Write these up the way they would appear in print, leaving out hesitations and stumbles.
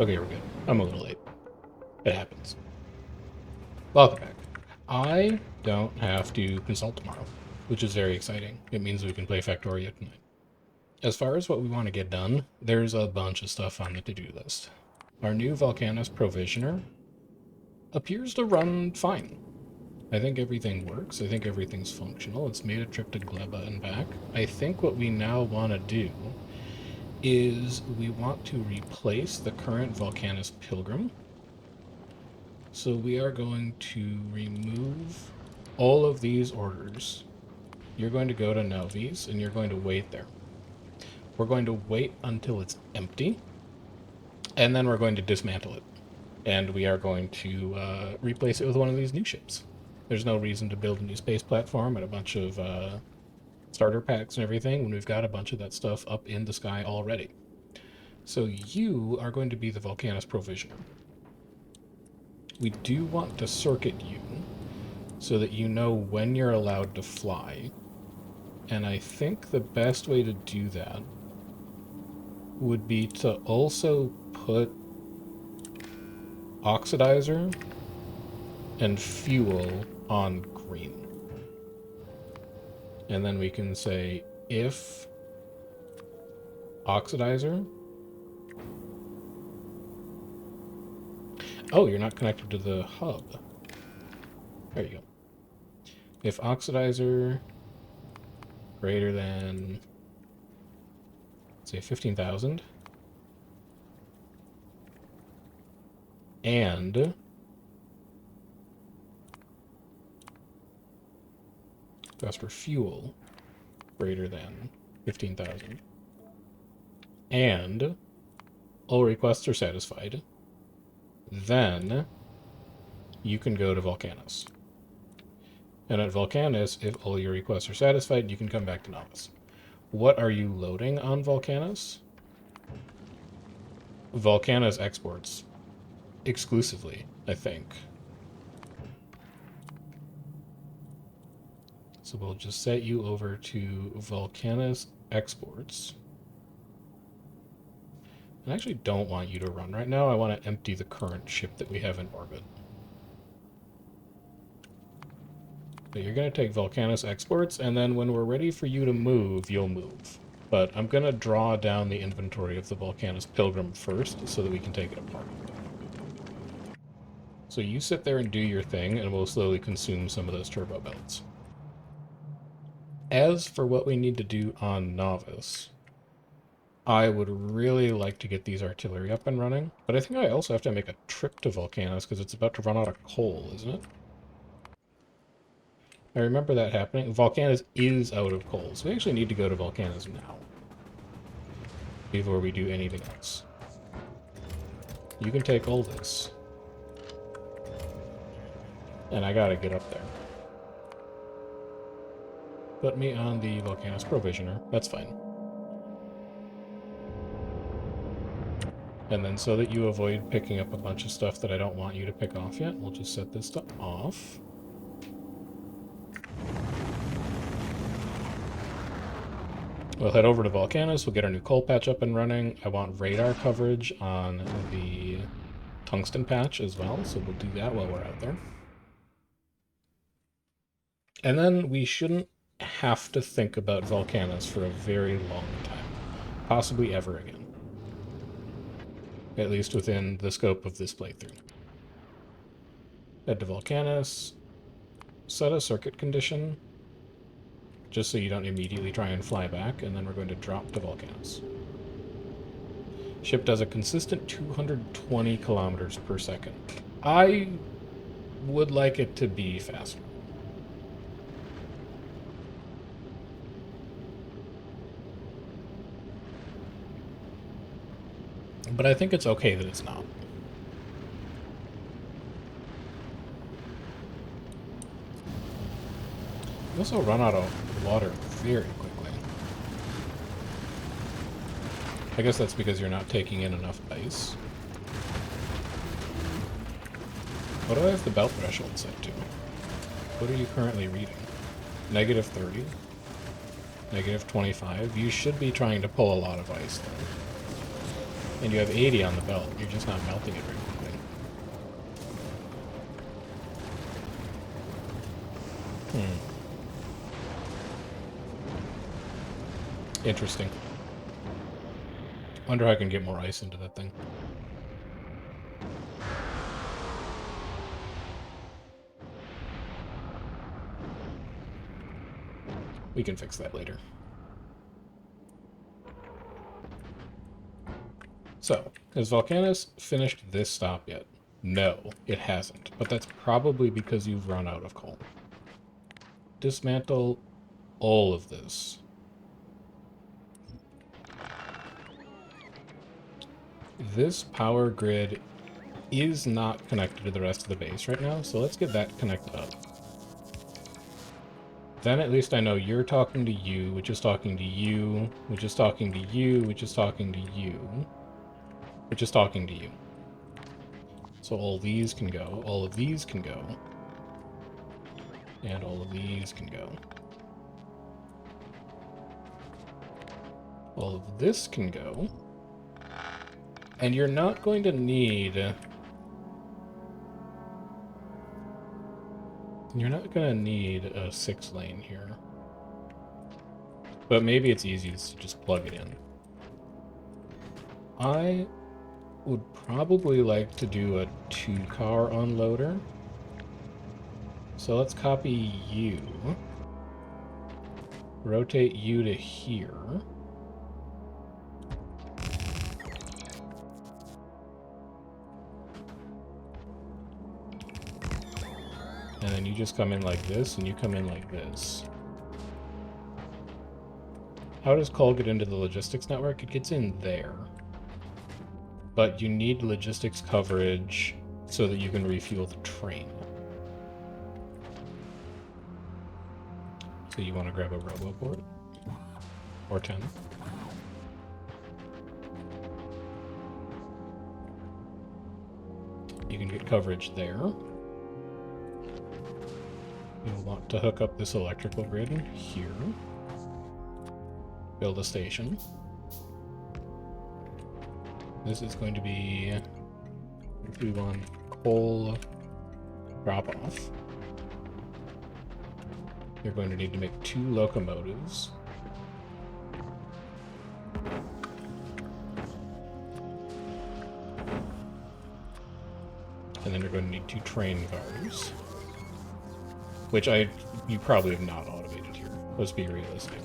Okay, we're good. I'm a little late. It happens. Welcome back. I don't have to consult tomorrow, which is very exciting. It means we can play Factorio tonight. As far as what we want to get done, there's a bunch of stuff on the to-do list. Our new Volcanus Provisioner appears to run fine. I think everything works. I think everything's functional. It's made a trip to Gleba and back. I think what we now want to do is we want to replace the current Volcanus Pilgrim. So we are going to remove all of these orders. You're going to go to Novi's and you're going to wait there. We're going to wait until it's empty, and then we're going to dismantle it. And we are going to replace it with one of these new ships. There's no reason to build a new space platform and a bunch of starter packs and everything when we've got a bunch of that stuff up in the sky already. So you are going to be the Volcanus Provisioner. We do want to circuit you so that you know when you're allowed to fly. And I think the best way to do that would be to also put oxidizer and fuel on green. And then we can say if oxidizer. Oh, you're not connected to the hub. There you go. If oxidizer greater than, say, 15,000, and cost for fuel greater than 15,000, and all requests are satisfied, then you can go to Volcanus. And at Volcanus, if all your requests are satisfied, you can come back to Novice. What are you loading on Volcanus? Volcanus exports. Exclusively, I think. So we'll just set you over to Volcanus exports. I actually don't want you to run right now. I want to empty the current ship that we have in orbit. But you're going to take Volcanus exports, and then when we're ready for you to move, you'll move. But I'm going to draw down the inventory of the Volcanus Pilgrim first, so that we can take it apart. So you sit there and do your thing, and we'll slowly consume some of those turbo belts. As for what we need to do on Novice, I would really like to get these artillery up and running, but I think I also have to make a trip to Volcanus, because it's about to run out of coal, isn't it? I remember that happening. Volcanus is out of coal, so we actually need to go to Volcanus now before we do anything else. You can take all this. And I gotta get up there. Put me on the Volcanus Provisioner. That's fine. And then so that you avoid picking up a bunch of stuff that I don't want you to pick off yet, we'll just set this to off. We'll head over to Volcanus, we'll get our new coal patch up and running. I want radar coverage on the tungsten patch as well, so we'll do that while we're out there. And then we shouldn't have to think about Volcanus for a very long time. Possibly ever again. At least within the scope of this playthrough. Head to Volcanus, set a circuit condition, just so you don't immediately try and fly back, and then we're going to drop to Volcanus. Ship does a consistent 220 kilometers per second. I would like it to be faster. But I think it's okay that it's not. You also run out of water very quickly. I guess that's because you're not taking in enough ice. What do I have the belt threshold set to? What are you currently reading? Negative 30? Negative 25? You should be trying to pull a lot of ice, though. And you have 80 on the belt. You're just not melting it very quickly. Interesting. Wonder how I can get more ice into that thing. We can fix that later. So, has Volcanus finished this stop yet? No, it hasn't. But that's probably because you've run out of coal. Dismantle all of this. This power grid is not connected to the rest of the base right now, so let's get that connected up. Then at least I know you're talking to you, which is talking to you, which is talking to you, which is talking to you, which is talking to you. So all these can go, all of these can go, and all of these can go. All of this can go. And you're not going to need... You're not going to need a 6-lane here. But maybe it's easiest to just plug it in. I would probably like to do a 2-car unloader. So let's copy you. Rotate you to here. And then you just come in like this, and you come in like this. How does coal get into the logistics network? It gets in there. But you need logistics coverage so that you can refuel the train. So you want to grab a roboport? Or 10. You can get coverage there. You'll want to hook up this electrical grid here. Build a station. This is going to be if we want coal drop-off. You're going to need to make 2 locomotives. And then you're going to need 2 train cars. Which you probably have not automated here. Let's be realistic.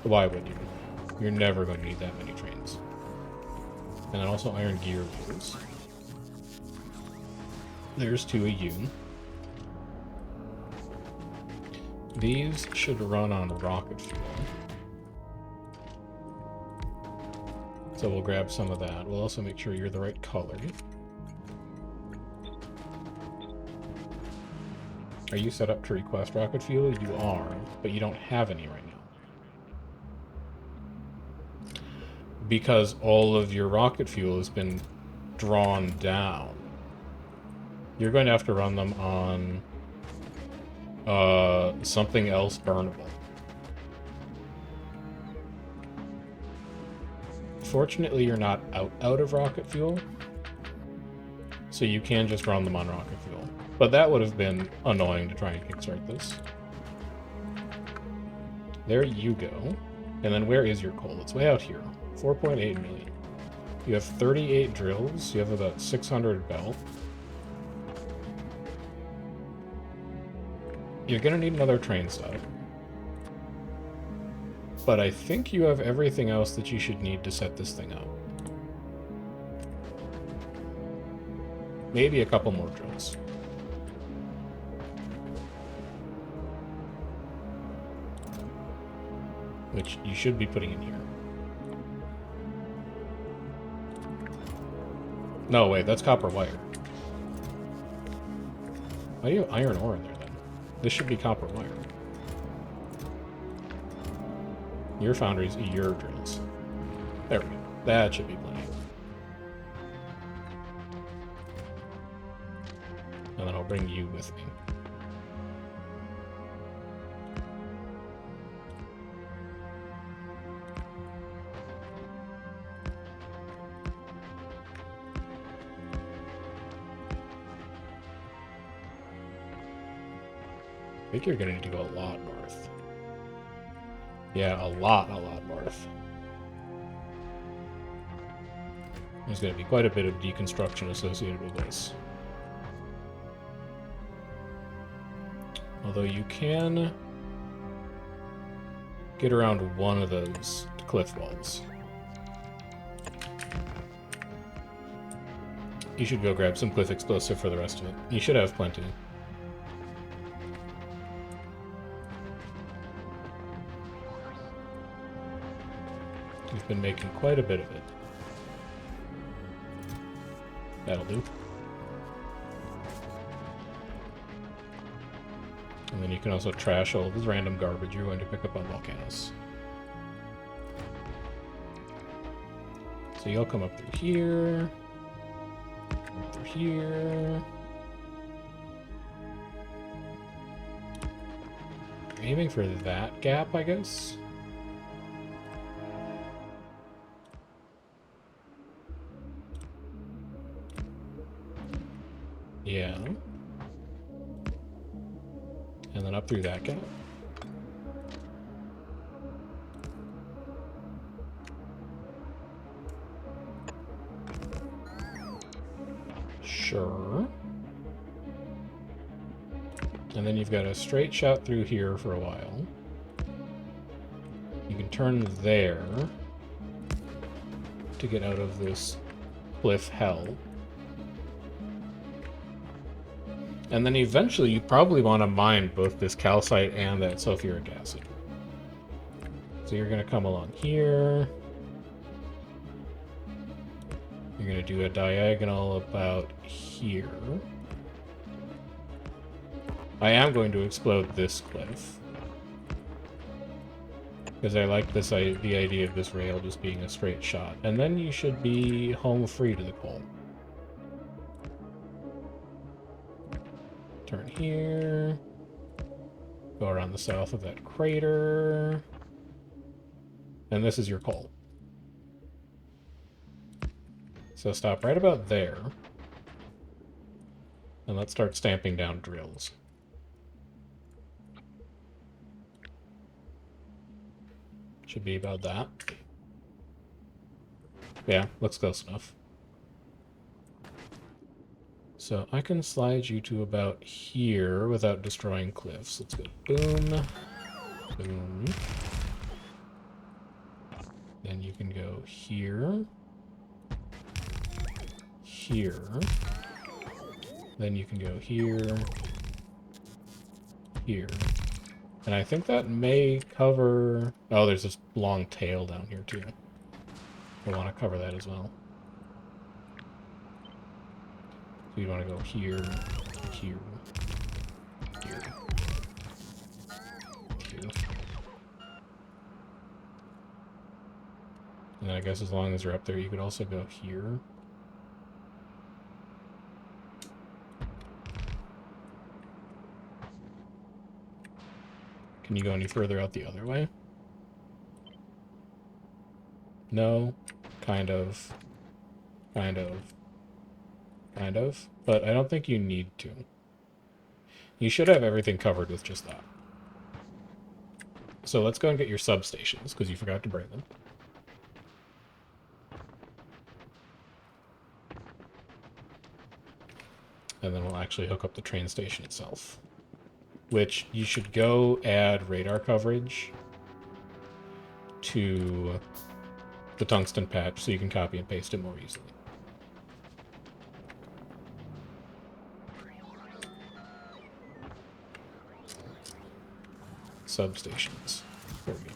Why would you? You're never going to need that many trains. And then also iron gear wheels. There's 2 of you. These should run on rocket fuel. So we'll grab some of that. We'll also make sure you're the right color. Are you set up to request rocket fuel? You are, but you don't have any right now. Because all of your rocket fuel has been drawn down. You're going to have to run them on something else burnable. Fortunately, you're not out of rocket fuel, so you can just run them on rocket fuel. But that would have been annoying to try and kickstart this. There you go. And then where is your coal? It's way out here. 4.8 million. You have 38 drills. You have about 600 belt. You're gonna need another train stop. But I think you have everything else that you should need to set this thing up. Maybe a couple more drills. Which you should be putting in here. No, wait, that's copper wire. Why do you have iron ore in there, then? This should be copper wire. Your foundries, your drills. There we go. That should be plenty. And then I'll bring you with me. think you're going to need to go a lot north. Yeah, a lot north. There's going to be quite a bit of deconstruction associated with this. Although you can get around one of those cliff walls. You should go grab some cliff explosive for the rest of it. You should have plenty. You've been making quite a bit of it. That'll do. And then you can also trash all this random garbage you're going to pick up on volcanoes. So you'll come up through here. Up through here. You're aiming for that gap, I guess? Yeah. And then up through that gap. Sure. And then you've got a straight shot through here for a while. You can turn there to get out of this cliff hell. And then eventually you probably want to mine both this calcite and that sulfuric acid. So you're going to come along here. You're going to do a diagonal about here. I am going to explode this cliff. Because I like this the idea of this rail just being a straight shot. And then you should be home free to the coal. Turn here. Go around the south of that crater. And this is your coal. So stop right about there. And let's start stamping down drills. Should be about that. Yeah, looks close enough. So I can slide you to about here without destroying cliffs. Let's go boom, boom. Then you can go here, here. Then you can go here, here. And I think that may cover... Oh, there's this long tail down here too. I want to cover that as well. So you want to go here, here, here, here. And I guess as long as you're up there, you could also go here. Can you go any further out the other way? No? Kind of. Kind of. Kind of. But I don't think you need to. You should have everything covered with just that. So let's go and get your substations, because you forgot to bring them. And then we'll actually hook up the train station itself. Which you should go add radar coverage to the tungsten patch so you can copy and paste it more easily. Substations. There we go.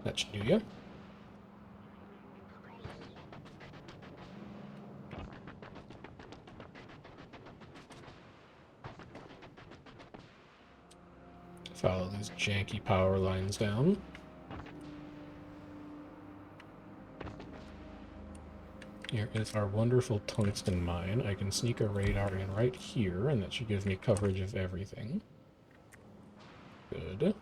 That should do ya. Follow these janky power lines down. Here is our wonderful tungsten mine. I can sneak a radar in right here, and that should give me coverage of everything. Good.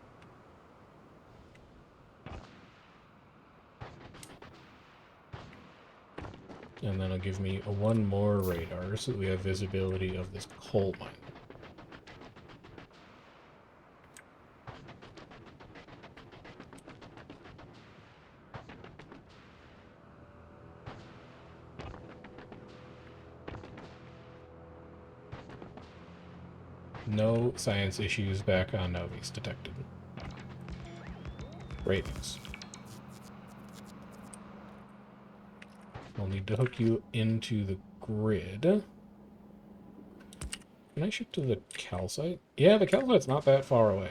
And then it'll give me one more radar so that we have visibility of this coal mine. No science issues back on Novice detected. Great news. We'll need to hook you into the grid. Can I ship to the calcite? Yeah, the calcite's not that far away.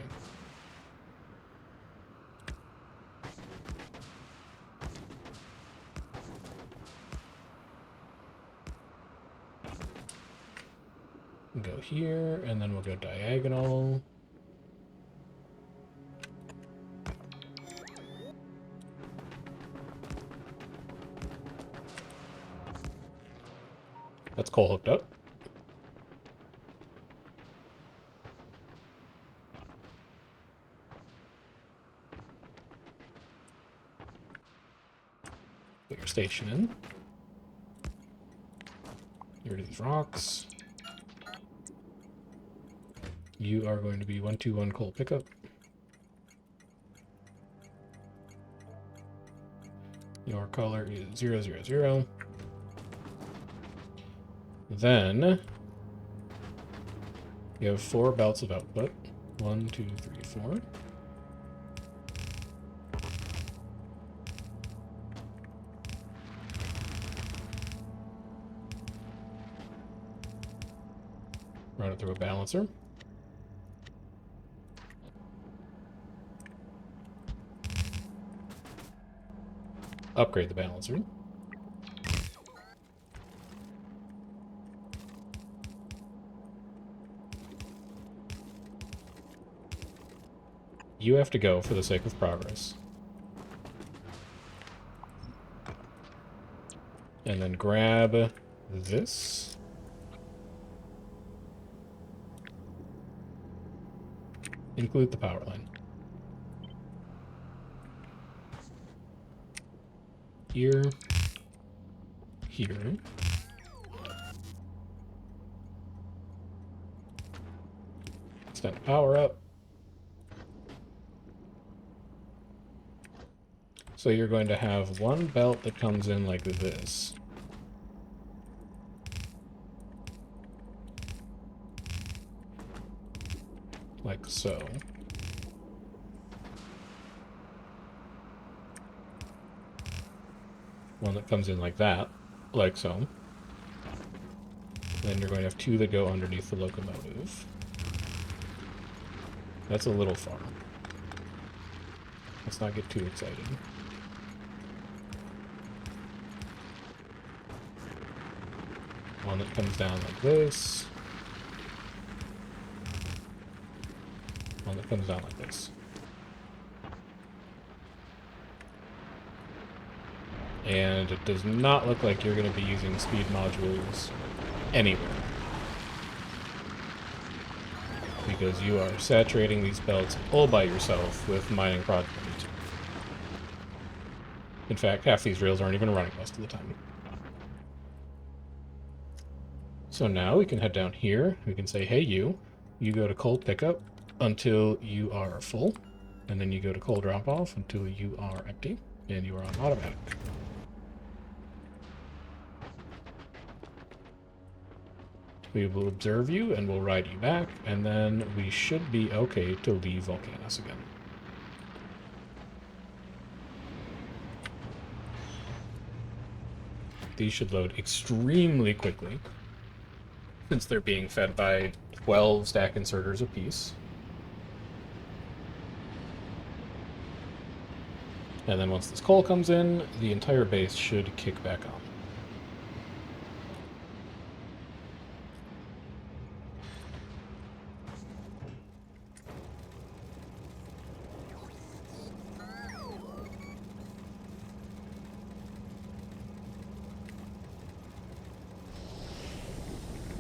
Go here, and then we'll go diagonal. That's coal hooked up. Put your station in. Get rid of these rocks. You are going to be 121 coal pickup. Your color is 000. Then you have 4 belts of output. 1, 2, 3, 4. Run it through a balancer. Upgrade the balancer. You have to go for the sake of progress. And then grab this. Include the power line. Here. Here. Extend the power up. So you're going to have one belt that comes in like this. Like so. One that comes in like that. Like so. Then you're going to have 2 that go underneath the locomotive. That's a little far. Let's not get too excited. One that comes down like this. One that comes down like this. And it does not look like you're going to be using speed modules anywhere. Because you are saturating these belts all by yourself with mining product. In fact, half these rails aren't even running most of the time. So now we can head down here. We can say, hey, you go to coal pickup until you are full. And then you go to coal drop off until you are empty. And you are on automatic. We will observe you and we'll ride you back. And then we should be okay to leave Volcanus again. These should load extremely quickly, since they're being fed by 12 stack inserters apiece. And then once this coal comes in, the entire base should kick back on.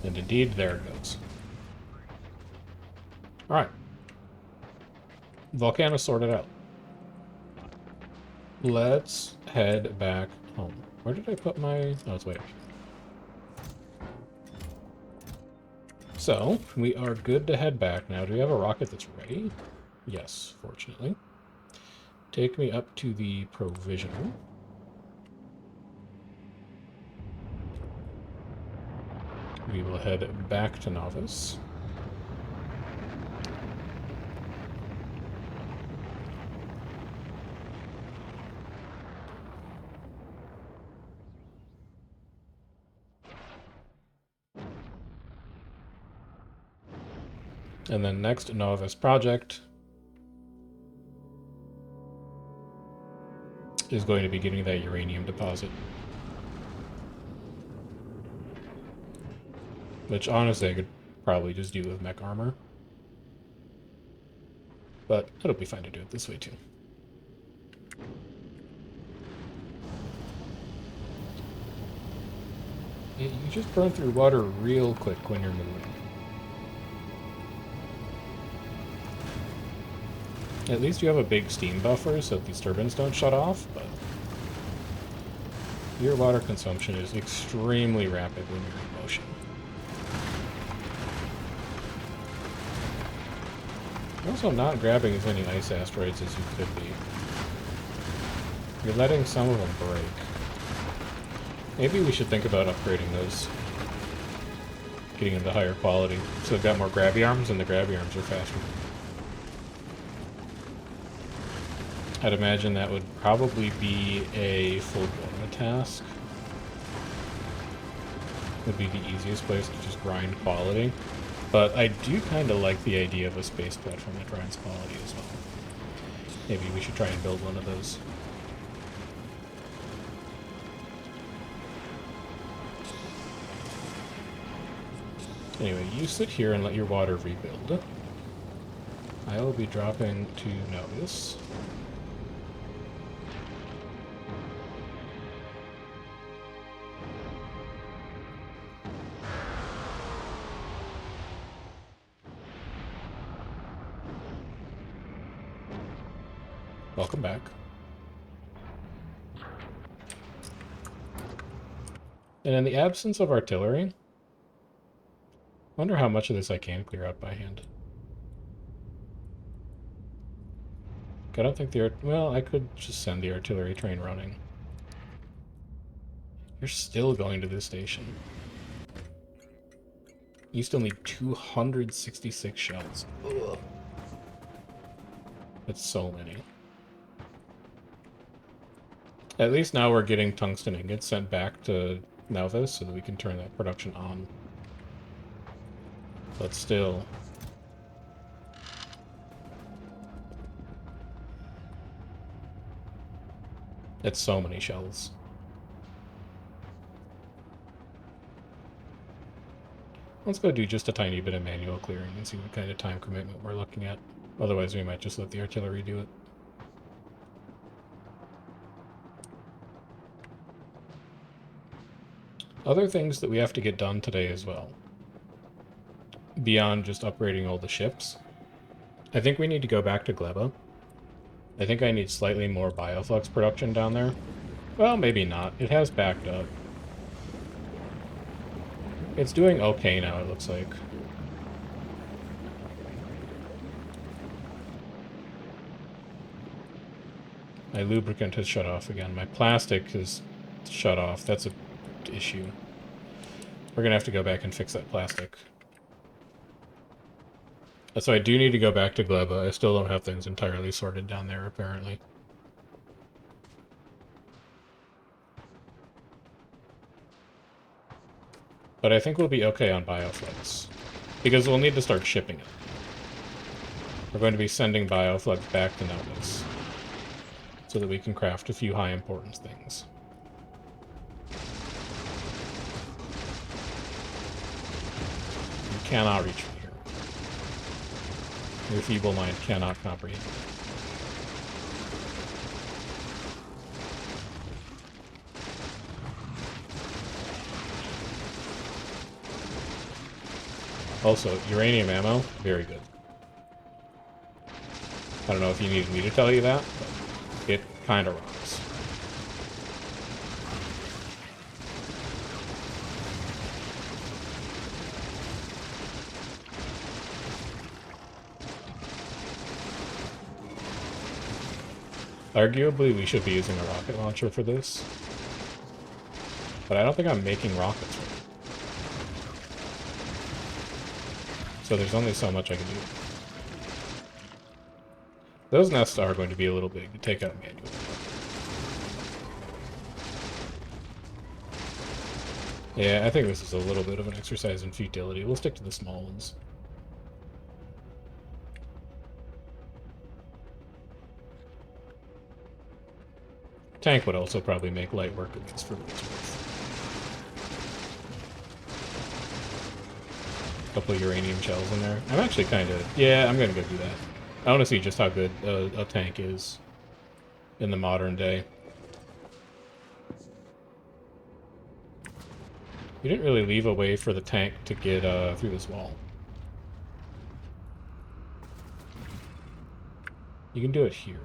And indeed, there it goes. Alright. Volcano sorted out. Let's head back home. Where did I put my... Oh, it's way up here. So, we are good to head back now. Do we have a rocket that's ready? Yes, fortunately. Take me up to the provisional. We will head back to Novice. And then next Nova's project is going to be getting that uranium deposit. Which honestly I could probably just do with mech armor. But it'll be fine to do it this way too. Yeah, you just burn through water real quick when you're moving. At least you have a big steam buffer so these turbines don't shut off, but your water consumption is extremely rapid when you're in motion. You're also not grabbing as many ice asteroids as you could be. You're letting some of them break. Maybe we should think about upgrading those. Getting them to higher quality. So they've got more grabby arms, and the grabby arms are faster. I'd imagine that would probably be a full Gleba task. Would be the easiest place to just grind quality. But I do kind of like the idea of a space platform that grinds quality as well. Maybe we should try and build one of those. Anyway, you sit here and let your water rebuild. I will be dropping to Novus. Welcome back. And in the absence of artillery, I wonder how much of this I can clear out by hand. I don't think well, I could just send the artillery train running. You're still going to this station. You still need 266 shells. Ugh. That's so many. At least now we're getting tungsten ingots sent back to Novus so that we can turn that production on. But still. It's so many shells. Let's go do just a tiny bit of manual clearing and see what kind of time commitment we're looking at. Otherwise we might just let the artillery do it. Other things that we have to get done today as well, beyond just upgrading all the ships. I think we need to go back to Gleba. I think I need slightly more bioflux production down there. Well, maybe not. It has backed up. It's doing okay now, it looks like. My lubricant has shut off again. My plastic is shut off. That's an issue. We're gonna have to go back and fix that plastic. So I do need to go back to Gleba. I still don't have things entirely sorted down there, apparently. But I think we'll be okay on Bioflux, because we'll need to start shipping it. We're going to be sending Bioflux back to Novus, so that we can craft a few high importance things. You cannot reach me here. Your feeble mind cannot comprehend. Also, uranium ammo, very good. I don't know if you needed me to tell you that, but it kind of rocks. Arguably, we should be using a rocket launcher for this. But I don't think I'm making rockets right now. So there's only so much I can do. Those nests are going to be a little big to take out manually. Yeah, I think this is a little bit of an exercise in futility. We'll stick to the small ones. Tank would also probably make light work of this for what it's worth. Couple of uranium shells in there. I'm actually kind of... Yeah, I'm going to go do that. I want to see just how good a tank is in the modern day. You didn't really leave a way for the tank to get through this wall. You can do it here.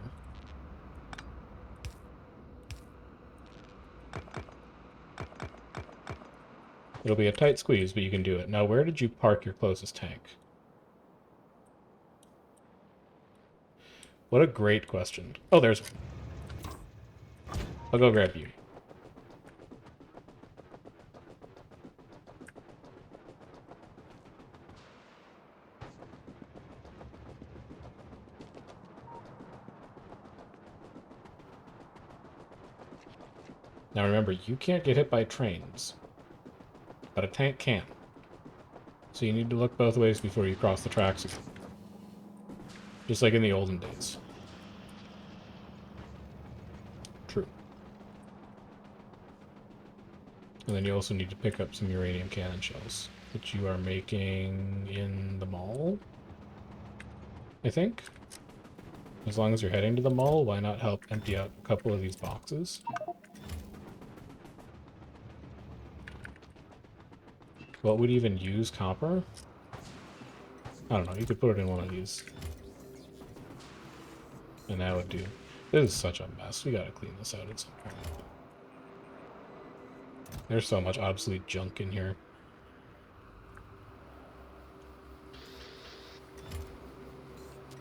It'll be a tight squeeze, but you can do it. Now, where did you park your closest tank? What a great question. Oh, there's one. I'll go grab you. Now remember, you can't get hit by trains, but a tank can. So you need to look both ways before you cross the tracks again. Just like in the olden days. True. And then you also need to pick up some uranium cannon shells, which you are making in the mall, I think. As long as you're heading to the mall, why not help empty out a couple of these boxes? What would even use copper? I don't know, you could put it in one of these. And that would do. This is such a mess. We gotta clean this out at some point. There's so much obsolete junk in here.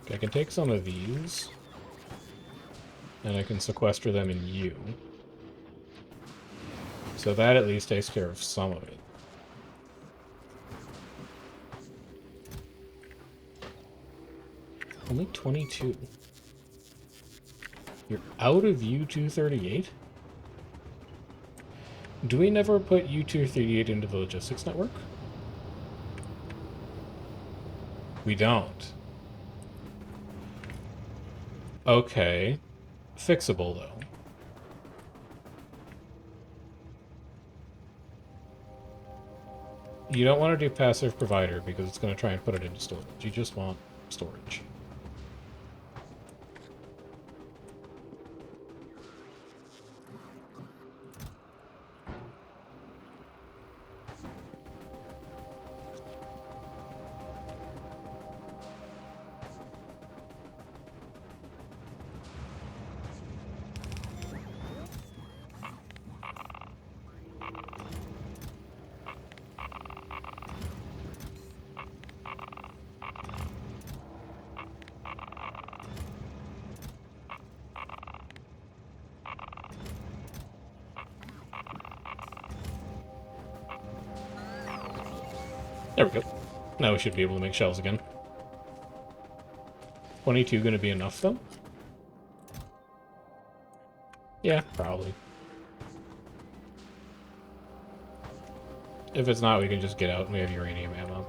Okay, I can take some of these. And I can sequester them in you. So that at least takes care of some of it. Only 22. You're out of U-238? Do we never put U-238 into the logistics network? We don't. Okay. Fixable, though. You don't want to do passive provider because it's going to try and put it into storage. You just want storage. There we go. Now we should be able to make shells again. 22 going to be enough, though? Yeah, probably. If it's not, we can just get out and we have uranium ammo.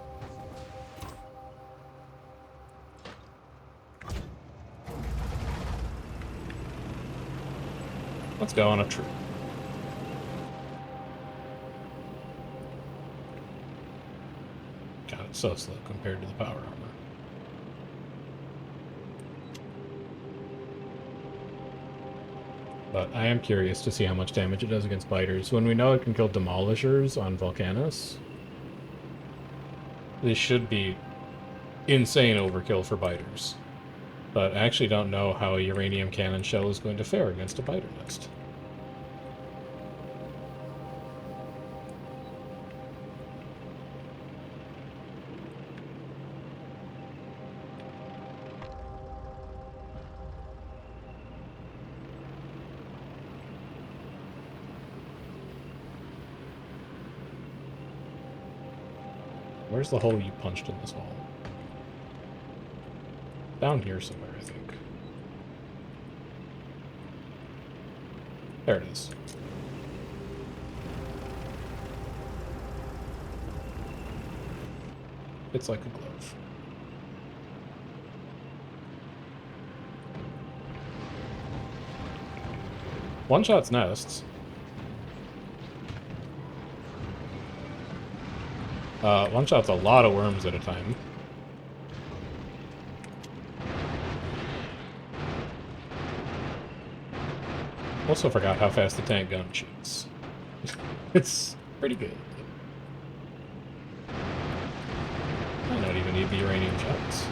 Let's go on a trip. God, it's so slow compared to the power armor. But I am curious to see how much damage it does against biters. When we know it can kill demolishers on Volcanus, this should be insane overkill for biters. But I actually don't know how a uranium cannon shell is going to fare against a biter nest. Where's the hole you punched in this wall? Down here somewhere, I think. There it is. It's like a glove. One-shot's nests. One-shot's a lot of worms at a time. Also forgot how fast the tank gun shoots. It's pretty good. I don't even need the uranium shots.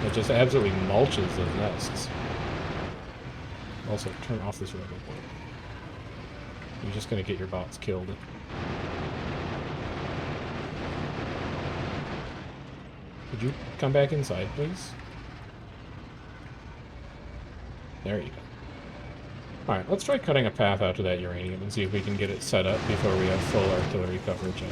It just absolutely mulches those nests. Also, turn off this robot. You're just gonna get your bots killed. Could you come back inside, please? There you go. Alright, let's try cutting a path out to that uranium and see if we can get it set up before we have full artillery coverage.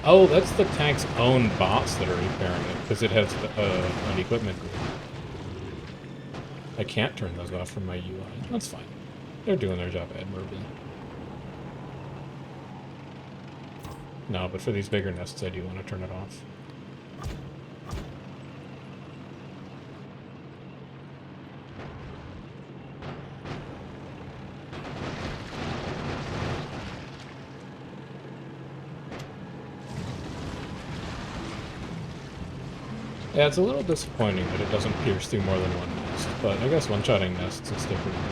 Oh, that's the tank's own bots that are repairing it, because it has an equipment group. I can't turn those off from my UI. That's fine. They're doing their job admirably. No, but for these bigger nests, I do want to turn it off. Yeah, it's a little disappointing that it doesn't pierce through more than one nest, but I guess one-shotting nests is still pretty good.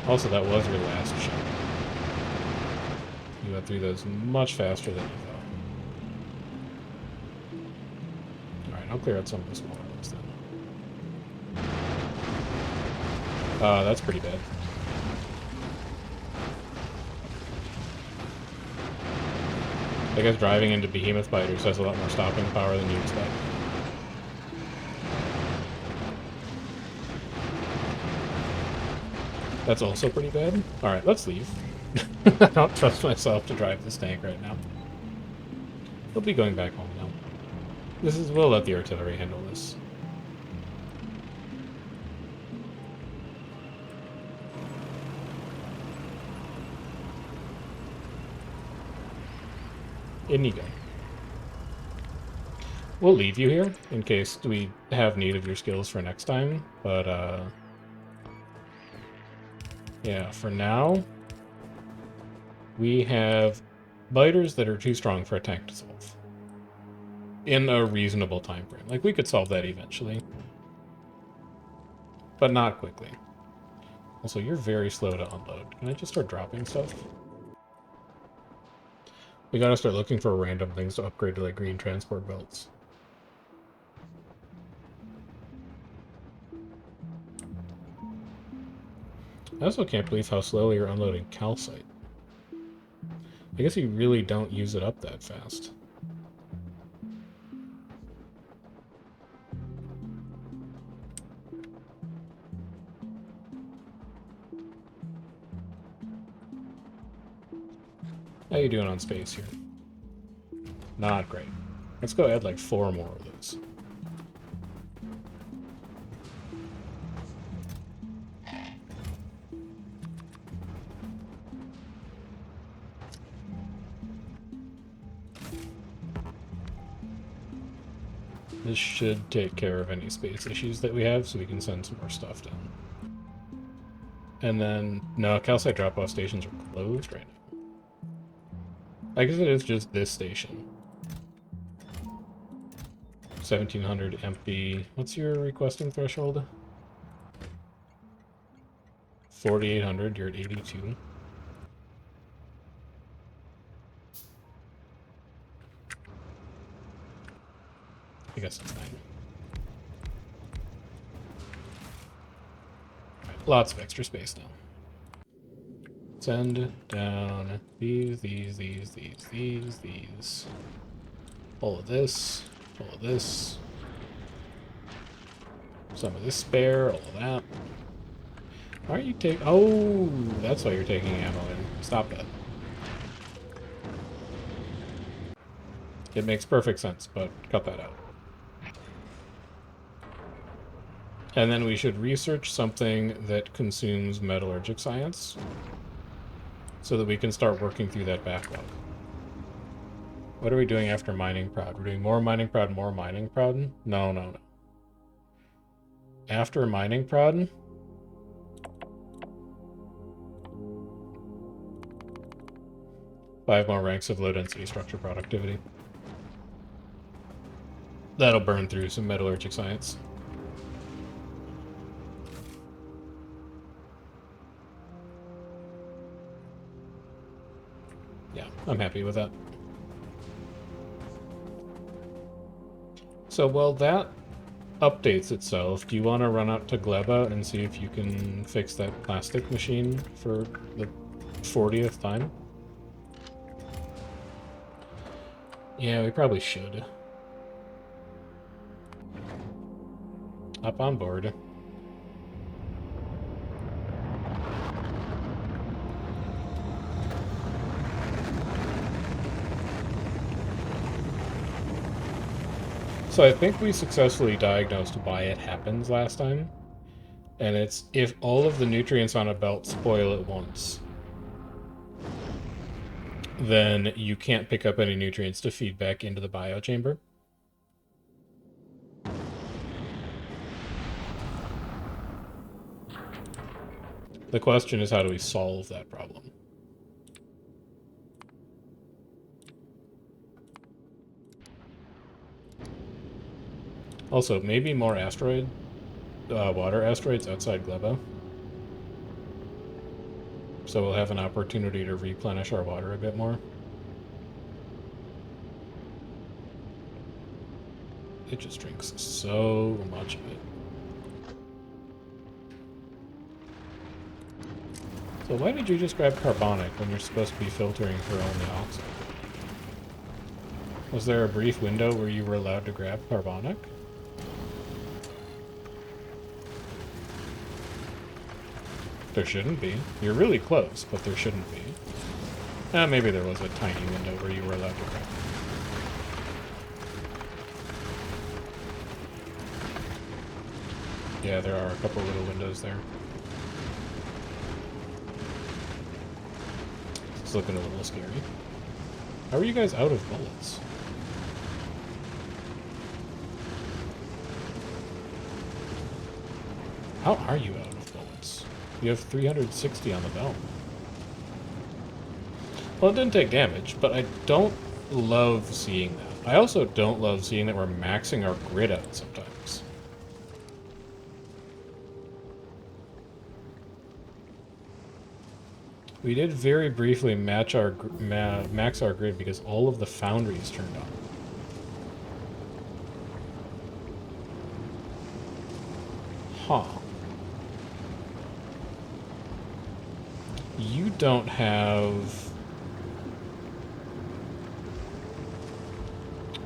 Also, that was your last shot. You went through those much faster than you thought. Alright, I'll clear out some of the smaller ones then. That's pretty bad. I guess driving into behemoth biters has a lot more stopping power than you expect. That's also pretty bad. Alright, let's leave. I don't trust myself to drive this tank right now. We'll be going back home now. We'll let the artillery handle this. In you go. We'll leave you here in case we have need of your skills for next time, but yeah, for now we have biters that are too strong for a tank to solve in a reasonable time frame. Like, we could solve that eventually, but not quickly. Also, you're very slow to unload. Can I just start dropping stuff? We gotta start looking for random things to upgrade to, like, green transport belts. I also can't believe how slowly you're unloading calcite. I guess you really don't use it up that fast. How you doing on space here? Not great. Let's go add like 4 more of those. This should take care of any space issues that we have, so we can send some more stuff down. And then, no, calcite drop-off stations are closed right now. I guess it is just this station. 1700 empty. What's your requesting threshold? 4800, you're at 82. I guess it's 9. Right, lots of extra space now. Send down these. All of this. All of this. Some of this spare, all of that. Why aren't you taking... Oh, that's why you're taking ammo in. Stop that. It makes perfect sense, but cut that out. And then we should research something that consumes metallurgic science so that we can start working through that backlog. What are we doing after mining prod? We're doing more mining prod, more mining prod? No, no, no. After mining prod, 5 more ranks of low density structure productivity. That'll burn through some metallurgic science. Yeah, I'm happy with that. So while that updates itself, do you want to run out to Gleba and see if you can fix that plastic machine for the 40th time? Yeah, we probably should. Up on board. So I think we successfully diagnosed why it happens last time. And it's if all of the nutrients on a belt spoil at once, then you can't pick up any nutrients to feed back into the biochamber. The question is, how do we solve that problem? Also, maybe more water asteroids outside Gleba. So we'll have an opportunity to replenish our water a bit more. It just drinks so much of it. So why did you just grab carbonic when you're supposed to be filtering for only oxygen? Was there a brief window where you were allowed to grab carbonic? There shouldn't be. You're really close, but there shouldn't be. Maybe there was a tiny window where you were allowed to grab. Yeah, there are a couple little windows there. It's looking a little scary. How are you guys out of bullets? How are you out of bullets? You have 360 on the belt. Well, it didn't take damage, but I don't love seeing that. I also don't love seeing that we're maxing our grid out sometimes. We did very briefly max our grid because all of the foundries turned on. Huh. You don't have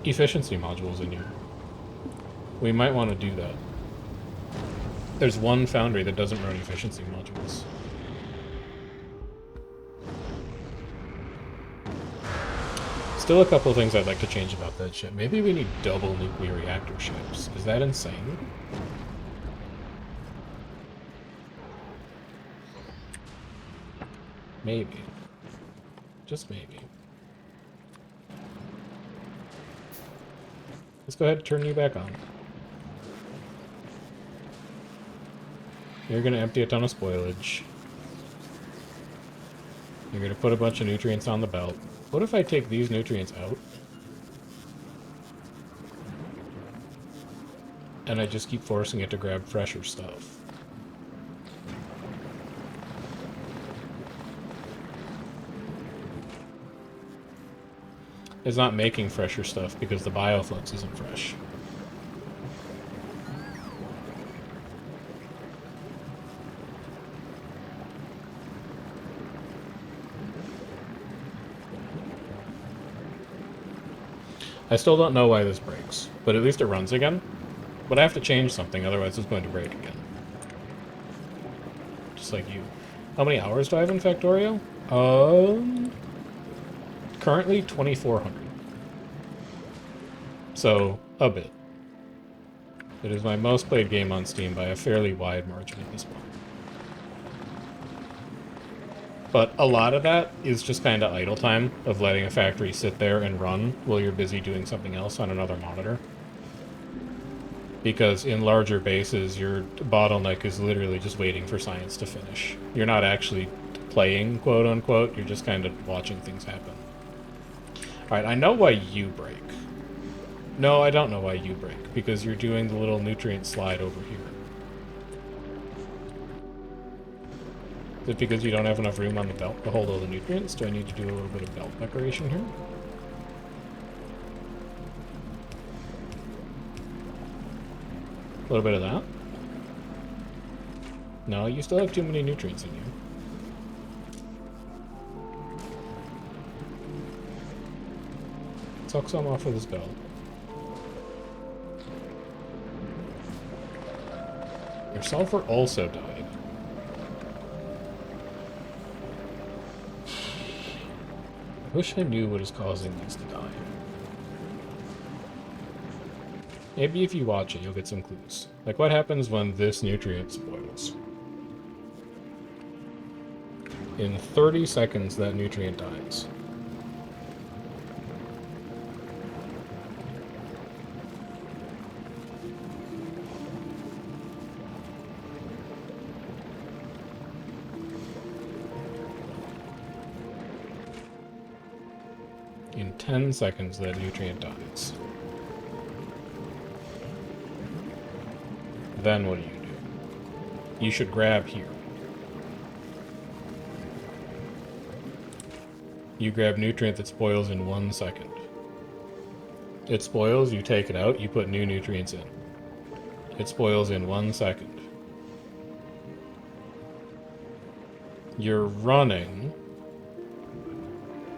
efficiency modules in here. We might want to do that. There's one foundry that doesn't run efficiency modules. Still a couple of things I'd like to change about that ship. Maybe we need double nuclear reactor ships. Is that insane? Maybe. Just maybe. Let's go ahead and turn you back on. You're going to empty a ton of spoilage. You're going to put a bunch of nutrients on the belt. What if I take these nutrients out? And I just keep forcing it to grab fresher stuff. It's not making fresher stuff because the bioflux isn't fresh. I still don't know why this breaks, but at least it runs again. But I have to change something, otherwise it's going to break again. Just like you. How many hours do I have in Factorio? Currently 2,400. So, a bit. It is my most played game on Steam by a fairly wide margin at this point. But a lot of that is just kind of idle time of letting a factory sit there and run while you're busy doing something else on another monitor. Because in larger bases, your bottleneck is literally just waiting for science to finish. You're not actually playing, quote unquote, you're just kind of watching things happen. Alright, I know why you break. No, I don't know why you break, because you're doing the little nutrient slide over here. Is it because you don't have enough room on the belt to hold all the nutrients? Do I need to do a little bit of belt decoration here? A little bit of that? No, you still have too many nutrients in you. Suck some off of this belt. Your sulfur also died. I wish I knew what is causing these to die. Maybe if you watch it, you'll get some clues. Like, what happens when this nutrient spoils? In 30 seconds, that nutrient dies. In 10 seconds, that nutrient dies. Then what do? You should grab here. You grab nutrient that spoils in 1 second. It spoils, you take it out, you put new nutrients in. It spoils in 1 second. You're running,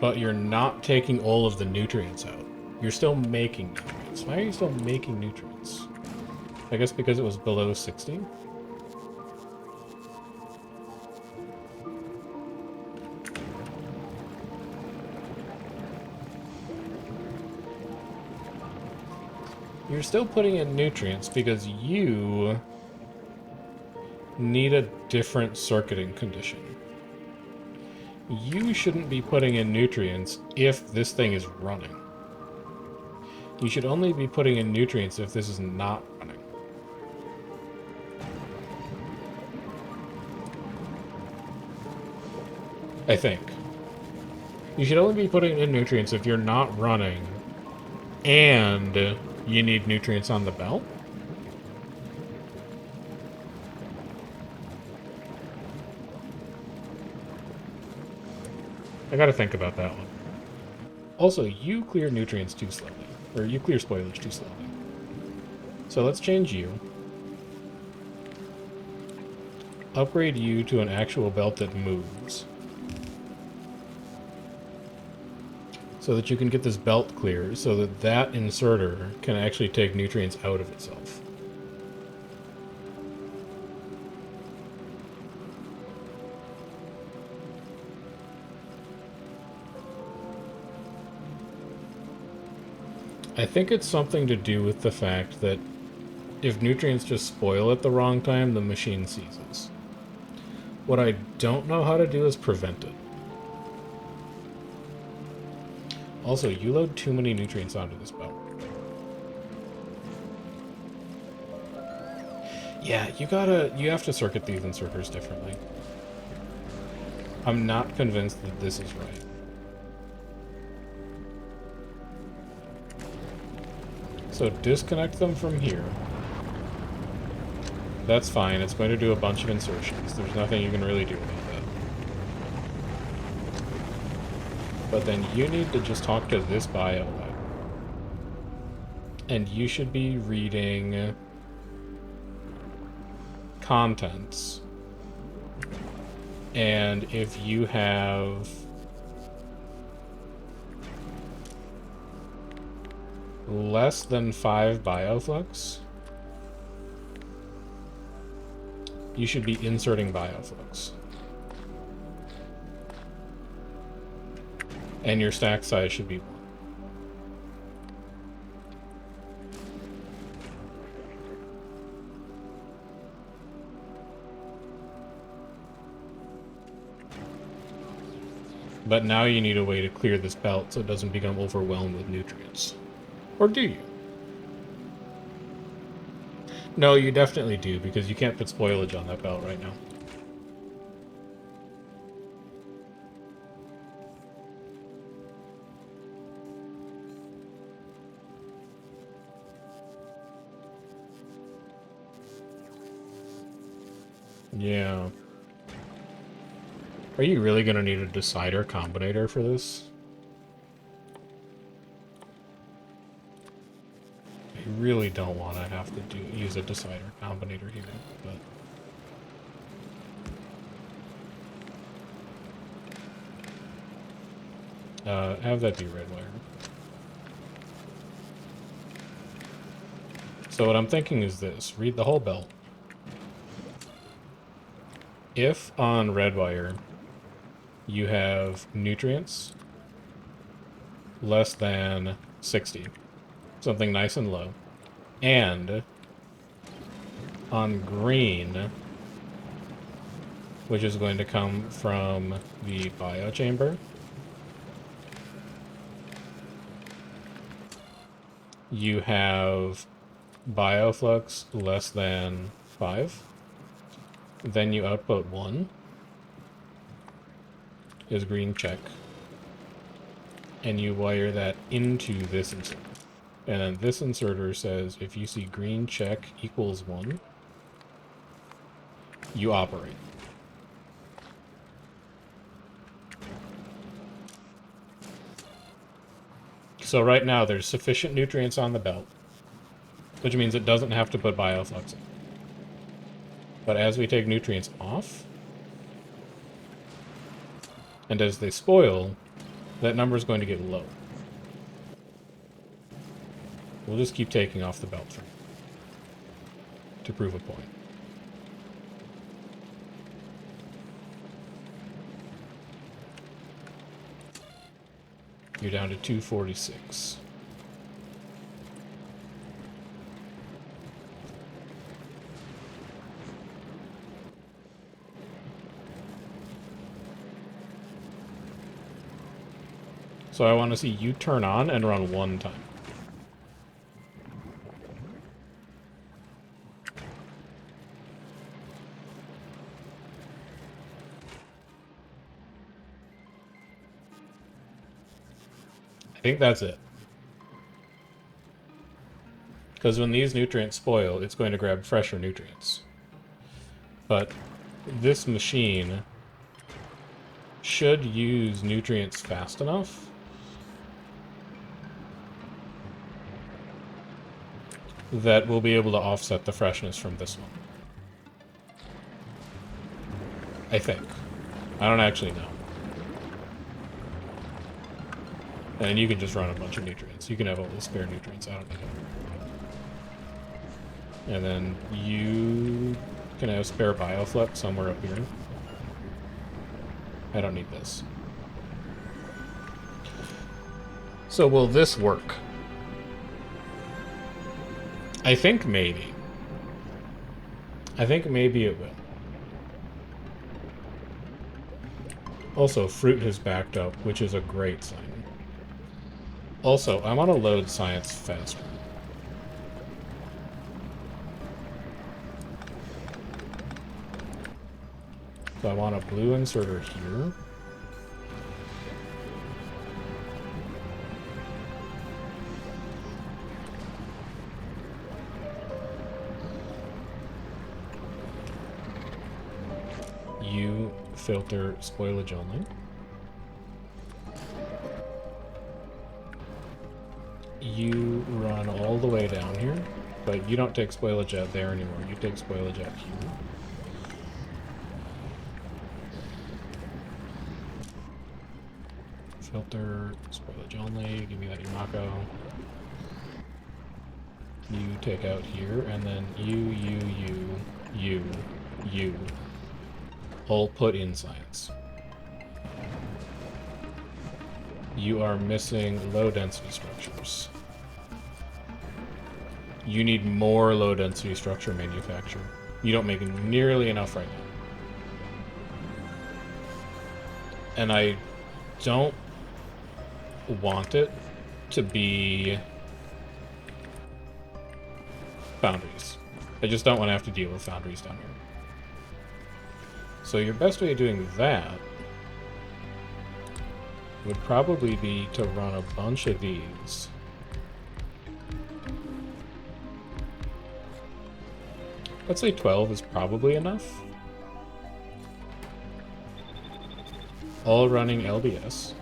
but you're not taking all of the nutrients out. You're still making nutrients. Why are you still making nutrients? I guess because it was below 60? You're still putting in nutrients because you need a different circuiting condition. You shouldn't be putting in nutrients if this thing is running. You should only be putting in nutrients if this is not running. I think. You should only be putting in nutrients if you're not running and you need nutrients on the belt. I gotta think about that one. Also, you clear nutrients too slowly. Or you clear spoilage too slowly. So let's change you. Upgrade you to an actual belt that moves. So that you can get this belt clear, so that that inserter can actually take nutrients out of itself. I think it's something to do with the fact that if nutrients just spoil at the wrong time, the machine seizes. What I don't know how to do is prevent it. Also, you load too many nutrients onto this belt. Yeah, you have to circuit these inserters differently. I'm not convinced that this is right. So disconnect them from here. That's fine, it's going to do a bunch of insertions. There's nothing you can really do about that. But then you need to just talk to this bio lab. And you should be reading contents. And if you have less than 5 bioflux, you should be inserting bioflux. And your stack size should be 1. But now you need a way to clear this belt so it doesn't become overwhelmed with nutrients. Or do you? No, you definitely do, because you can't put spoilage on that belt right now. Yeah. Are you really going to need a decider combinator for this? I really don't want to have to use a decider combinator here, but... have that be red wire. So what I'm thinking is this. Read the whole belt. If on red wire you have nutrients less than 60, something nice and low, and on green, which is going to come from the biochamber, you have bioflux less than 5, then you output 1 is green check, and you wire that into this inserter. And then this inserter says if you see green check equals 1, you operate. So right now there's sufficient nutrients on the belt, which means it doesn't have to put bioflux in. But as we take nutrients off, and as they spoil, that number is going to get low. We'll just keep taking off the belt for now, to prove a point. You're down to 246. So I want to see you turn on and run 1 time. I think that's it. Because when these nutrients spoil, it's going to grab fresher nutrients. But this machine should use nutrients fast enough that we'll be able to offset the freshness from this one. I think. I don't actually know. And you can just run a bunch of nutrients. You can have all the spare nutrients. I don't need them. And then you can have spare bioflux somewhere up here. I don't need this. So will this work? I think maybe. I think maybe it will. Also, fruit has backed up, which is a great sign. Also, I want to load science faster. So I want a blue inserter here. You filter spoilage only. You run all the way down here, but you don't take spoilage out there anymore. You take spoilage out here. Filter, spoilage only, give me that Yumako. You take out here, and then you, all put in science. You are missing low density structures. You need more low density structure manufacture. You don't make nearly enough right now. And I don't want it to be foundries. I just don't want to have to deal with foundries down here. So your best way of doing that would probably be to run a bunch of these. Let's say 12 is probably enough. All running LBS.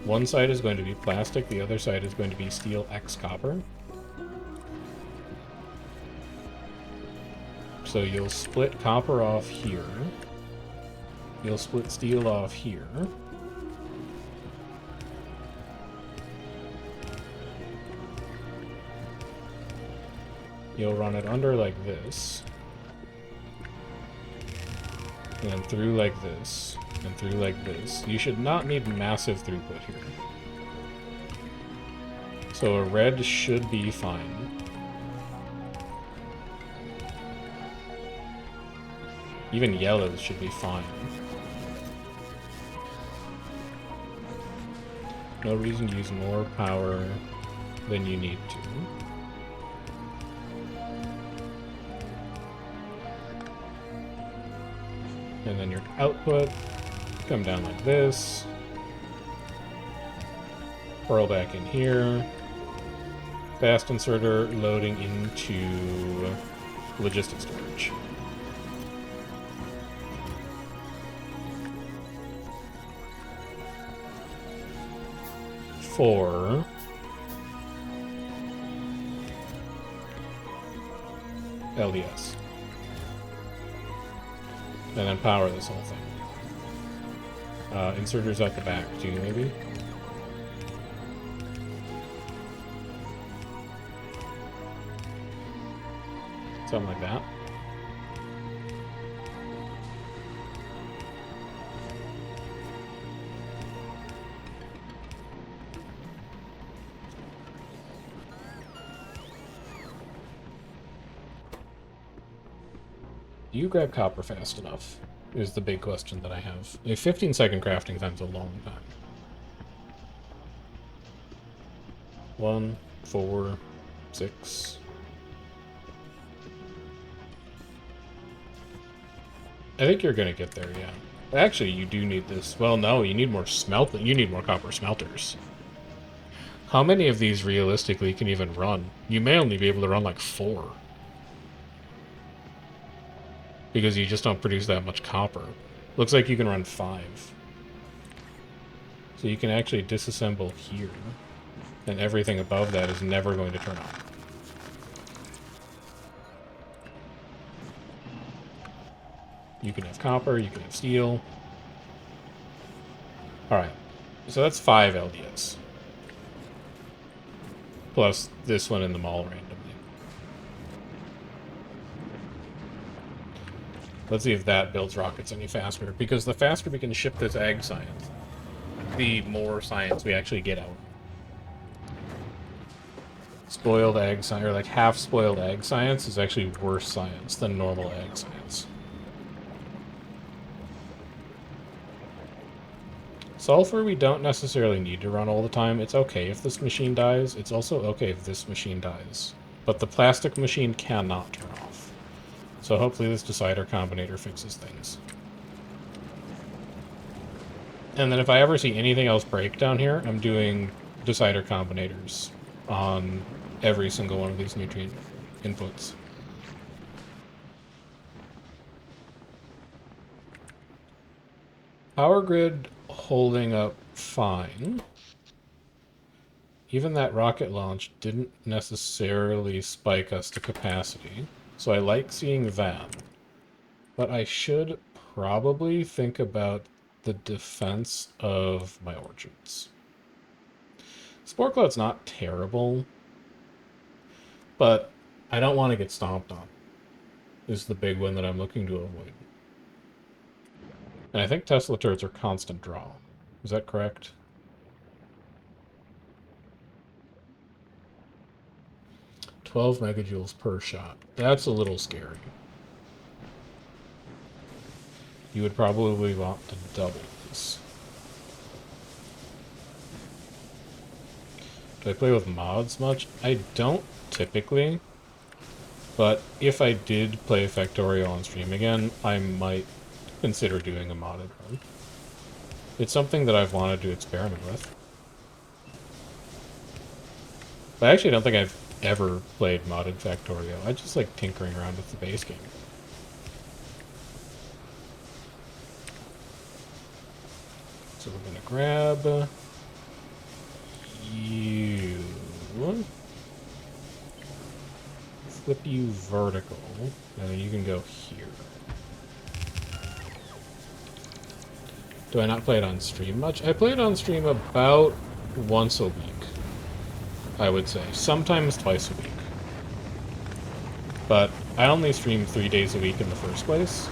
One side is going to be plastic, the other side is going to be steel X copper. So you'll split copper off here. You'll split steel off here. You'll run it under like this. And then through like this. And through like this. You should not need massive throughput here. So a red should be fine. Even yellows should be fine. No reason to use more power than you need to. And then your output, come down like this. Whirl back in here. Fast inserter loading into logistics storage. For LDS. And then power this whole thing. Inserters at the back too, maybe? Something like that. Do you grab copper fast enough? Is the big question that I have. A 15-second crafting time's a long time. 1, 4, 6. I think you're gonna get there, yeah. Actually, you do need this. Well, no, you need more smelting. You need more copper smelters. How many of these realistically can even run? You may only be able to run like 4. Because you just don't produce that much copper. Looks like you can run 5. So you can actually disassemble here. And everything above that is never going to turn on. You can have copper, you can have steel. Alright. So that's 5 LDS. Plus this one in the mall randomly. Let's see if that builds rockets any faster. Because the faster we can ship this ag science, the more science we actually get out. Spoiled ag science, or like half-spoiled ag science, is actually worse science than normal ag science. Sulfur we don't necessarily need to run all the time. It's okay if this machine dies. It's also okay if this machine dies. But the plastic machine cannot turn off. So hopefully this decider combinator fixes things. And then if I ever see anything else break down here, I'm doing decider combinators on every single one of these nutrient inputs. Power grid holding up fine. Even that rocket launch didn't necessarily spike us to capacity. So I like seeing that. But I should probably think about the defense of my orchards. Spore Cloud's not terrible, but I don't want to get stomped on, is the big one that I'm looking to avoid. And I think Tesla turrets are constant draw. Is that correct? "12 megajoules per shot." That's a little scary. you would probably want to double this. Do I play with mods much? I don't typically, but if I did play Factorio on stream again, I might consider doing a modded run. It's something that I've wanted to experiment with. But I actually don't think I've ever played modded Factorio. I just like tinkering around with the base game. So we're gonna grab you, flip you vertical, and then you can go here. Do I not play it on stream much? I play it on stream about once a week, I would say. Sometimes twice a week. But I only stream 3 days a week in the first place.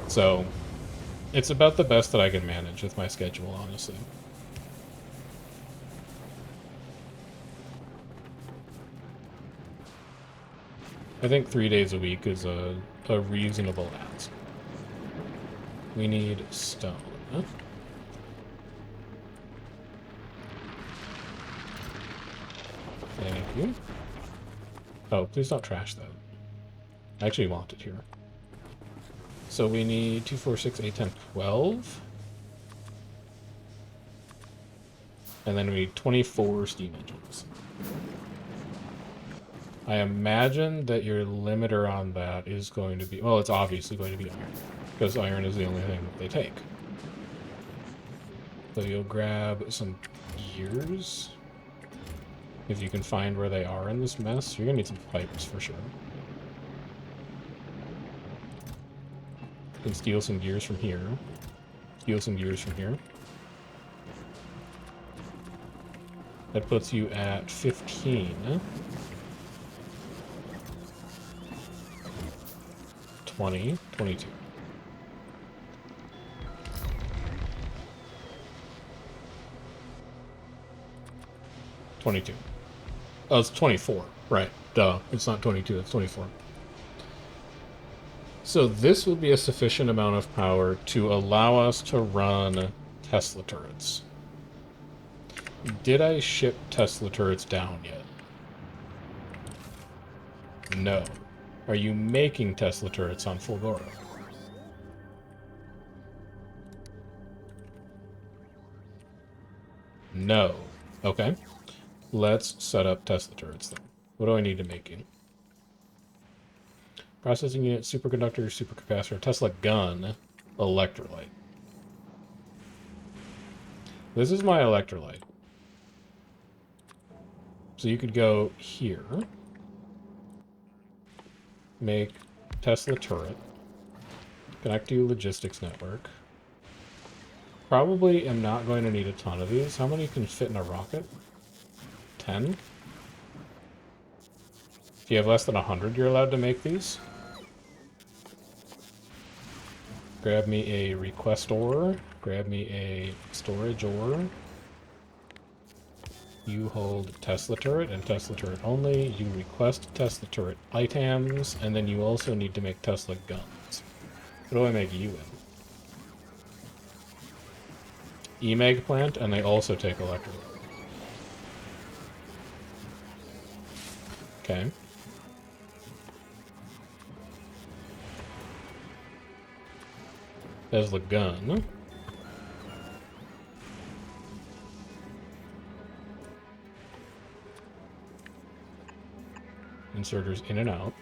So it's about the best that I can manage with my schedule, honestly. I think 3 days a week is a reasonable ask. We need stone. Thank you. Oh, please don't trash that. I actually want it here. So we need 2, 4, 6, 8, 10, 12. And then we need 24 steam engines. I imagine that your limiter on that is going to be... Well, it's obviously going to be iron, because iron is the only thing that they take. So you'll grab some gears. If you can find where they are in this mess. You're going to need some pipes for sure. You can steal some gears from here. Steal some gears from here. That puts you at 15. 20, 22. Oh, it's 24. Right. Duh. It's not 22, it's 24. So this would be a sufficient amount of power to allow us to run Tesla turrets. Did I ship Tesla turrets down yet? No. Are you making Tesla turrets on Fulgora? No. Okay. Let's set up Tesla turrets then. What do I need to make you? Processing unit, superconductor, supercapacitor, Tesla gun, electrolyte. This is my electrolyte. So you could go here. Make Tesla turret. Connect to logistics network. Probably am not going to need a ton of these. How many can fit in a rocket? 10? If you have less than 100, you're allowed to make these. Grab me a request ore. Grab me a storage ore. You hold Tesla turret and Tesla turret only. You request Tesla turret items, and then you also need to make Tesla guns. What do I make you in? E-Meg plant, and they also take electrolyte. Okay. Tesla gun. Inserters in and out.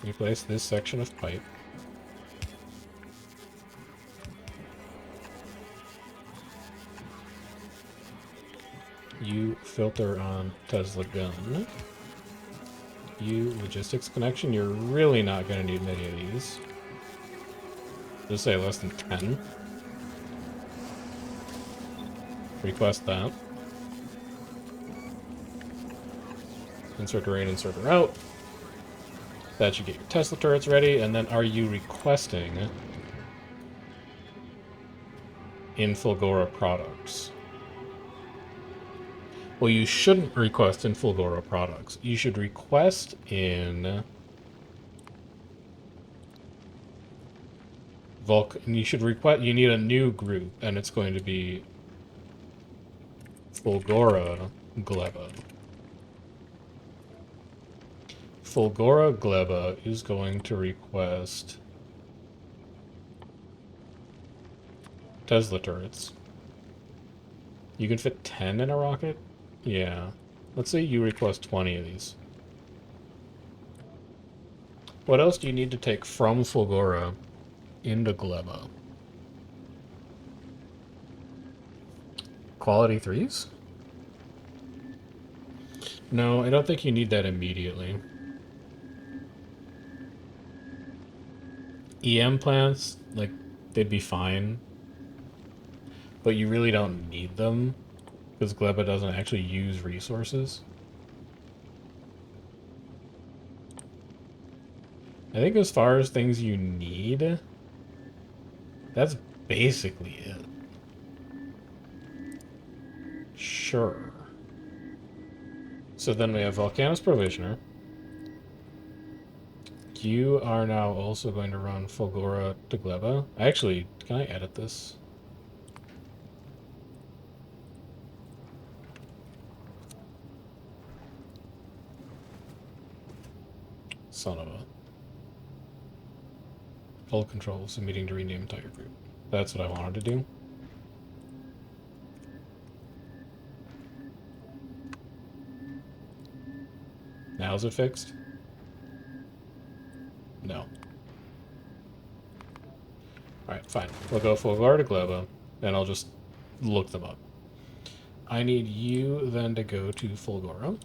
Replace this section of pipe. You filter on Tesla gun. You logistics connection. You're really not going to need many of these. Just say less than 10. Request that. Inserter in, inserter out. That should get your Tesla turrets ready. And then are you requesting in Fulgora products? Well, you shouldn't request in Fulgora products. You should request in And you should request. You need a new group, and it's going to be Fulgora Gleba. Fulgora Gleba is going to request Tesla turrets. You can fit 10 in a rocket? Yeah. Let's say you request 20 of these. What else do you need to take from Fulgora into Gleba? Quality 3s? No, I don't think you need that immediately. EM plants, like, they'd be fine. But you really don't need them, because Gleba doesn't actually use resources. I think as far as things you need, that's basically it. Sure. So then we have Volcanus Provisioner. You are now also going to run Fulgora to Gleba. Actually, can I edit this? Son of a... Full control, submitting to rename entire group. That's what I wanted to do. Now is it fixed? No. Alright, fine. We'll go Fulgora to Gleba, and I'll just look them up. I need you then to go to Fulgora.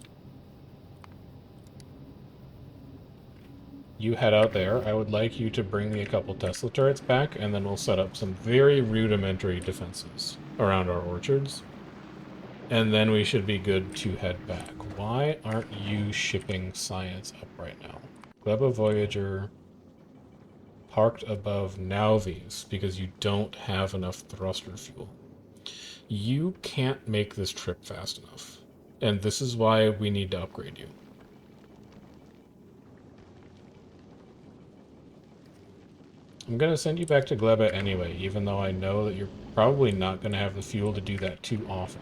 You head out there. I would like you to bring me a couple Tesla turrets back, and then we'll set up some very rudimentary defenses around our orchards. And then we should be good to head back. Why aren't you shipping science up right now? Gleba Voyager parked above Nauvis because you don't have enough thruster fuel. You can't make this trip fast enough. And this is why we need to upgrade you. I'm going to send you back to Gleba anyway, even though I know that you're probably not going to have the fuel to do that too often.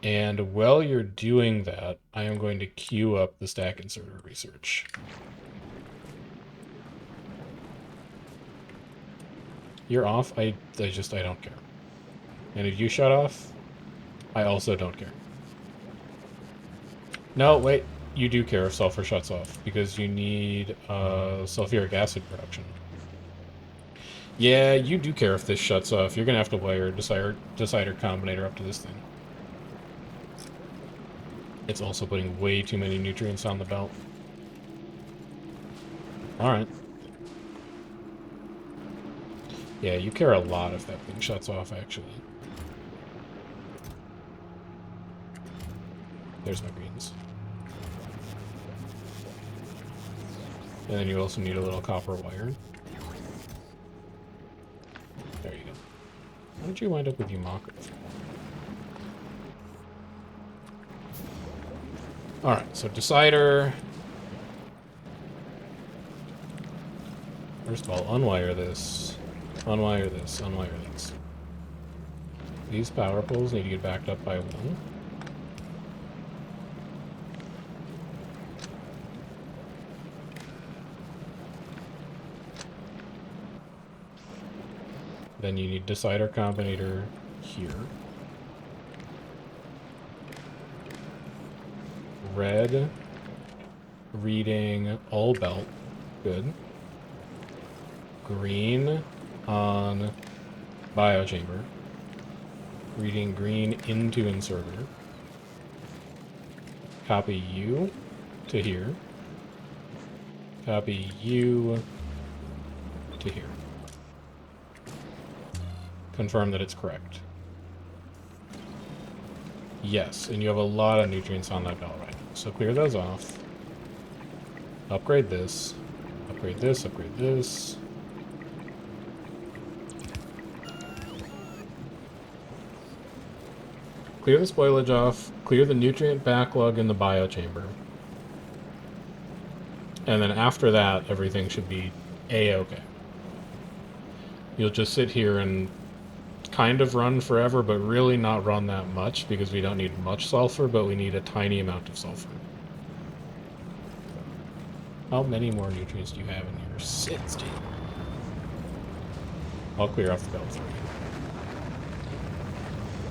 And while you're doing that, I am going to queue up the stack inserter research. You're off? I don't care. And if you shut off, I also don't care. No, wait. You do care if sulfur shuts off, because you need sulfuric acid production. Yeah, you do care if this shuts off. You're going to have to wire a decider combinator up to this thing. It's also putting way too many nutrients on the belt. Alright. Yeah, you care a lot if that thing shuts off, actually. There's my greens. And then you also need a little copper wire. There you go. How did you wind up with Yumaka? Alright, so decider. First of all, unwire this. Unwire this. Unwire this. These power poles need to get backed up by one. Then you need decider combinator here. Red reading all belt. Good. Green on biochamber. Reading green into inserter. Copy you to here. Copy you to here. Confirm that it's correct. Yes, and you have a lot of nutrients on that belt right now. So clear those off. Upgrade this. Upgrade this, upgrade this. Clear the spoilage off. Clear the nutrient backlog in the biochamber. And then after that, everything should be A-okay. You'll just sit here and kind of run forever, but really not run that much because we don't need much sulfur, but we need a tiny amount of sulfur. How many more nutrients do you have in here? 60. I'll clear off the belt for you.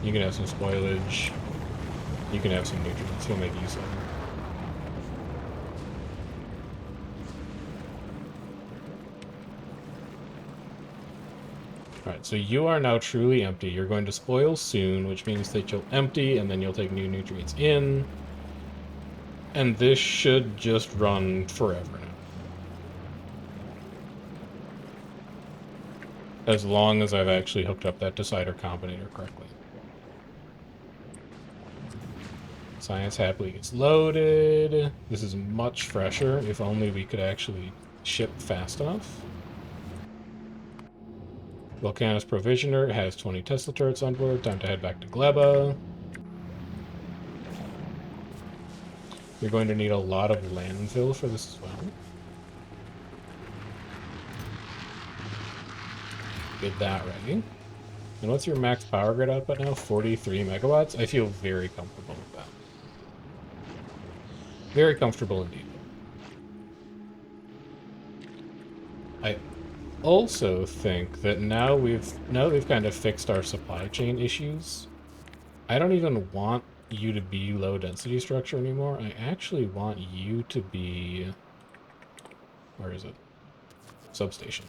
You can have some spoilage. You can have some nutrients. He'll make use of them. Alright, so you are now truly empty. You're going to spoil soon, which means that you'll empty, and then you'll take new nutrients in. And this should just run forever now. As long as I've actually hooked up that decider combinator correctly. Science happily gets loaded. This is much fresher. If only we could actually ship fast enough. Volcanus Provisioner has 20 Tesla turrets on board. Time to head back to Gleba. You're going to need a lot of landfill for this as well. Get that ready. And what's your max power grid output now? 43 megawatts? I feel very comfortable with that. Very comfortable indeed. I also think that now we've kind of fixed our supply chain issues. I don't even want you to be low density structure anymore. I actually want you to be, where is it? Substation.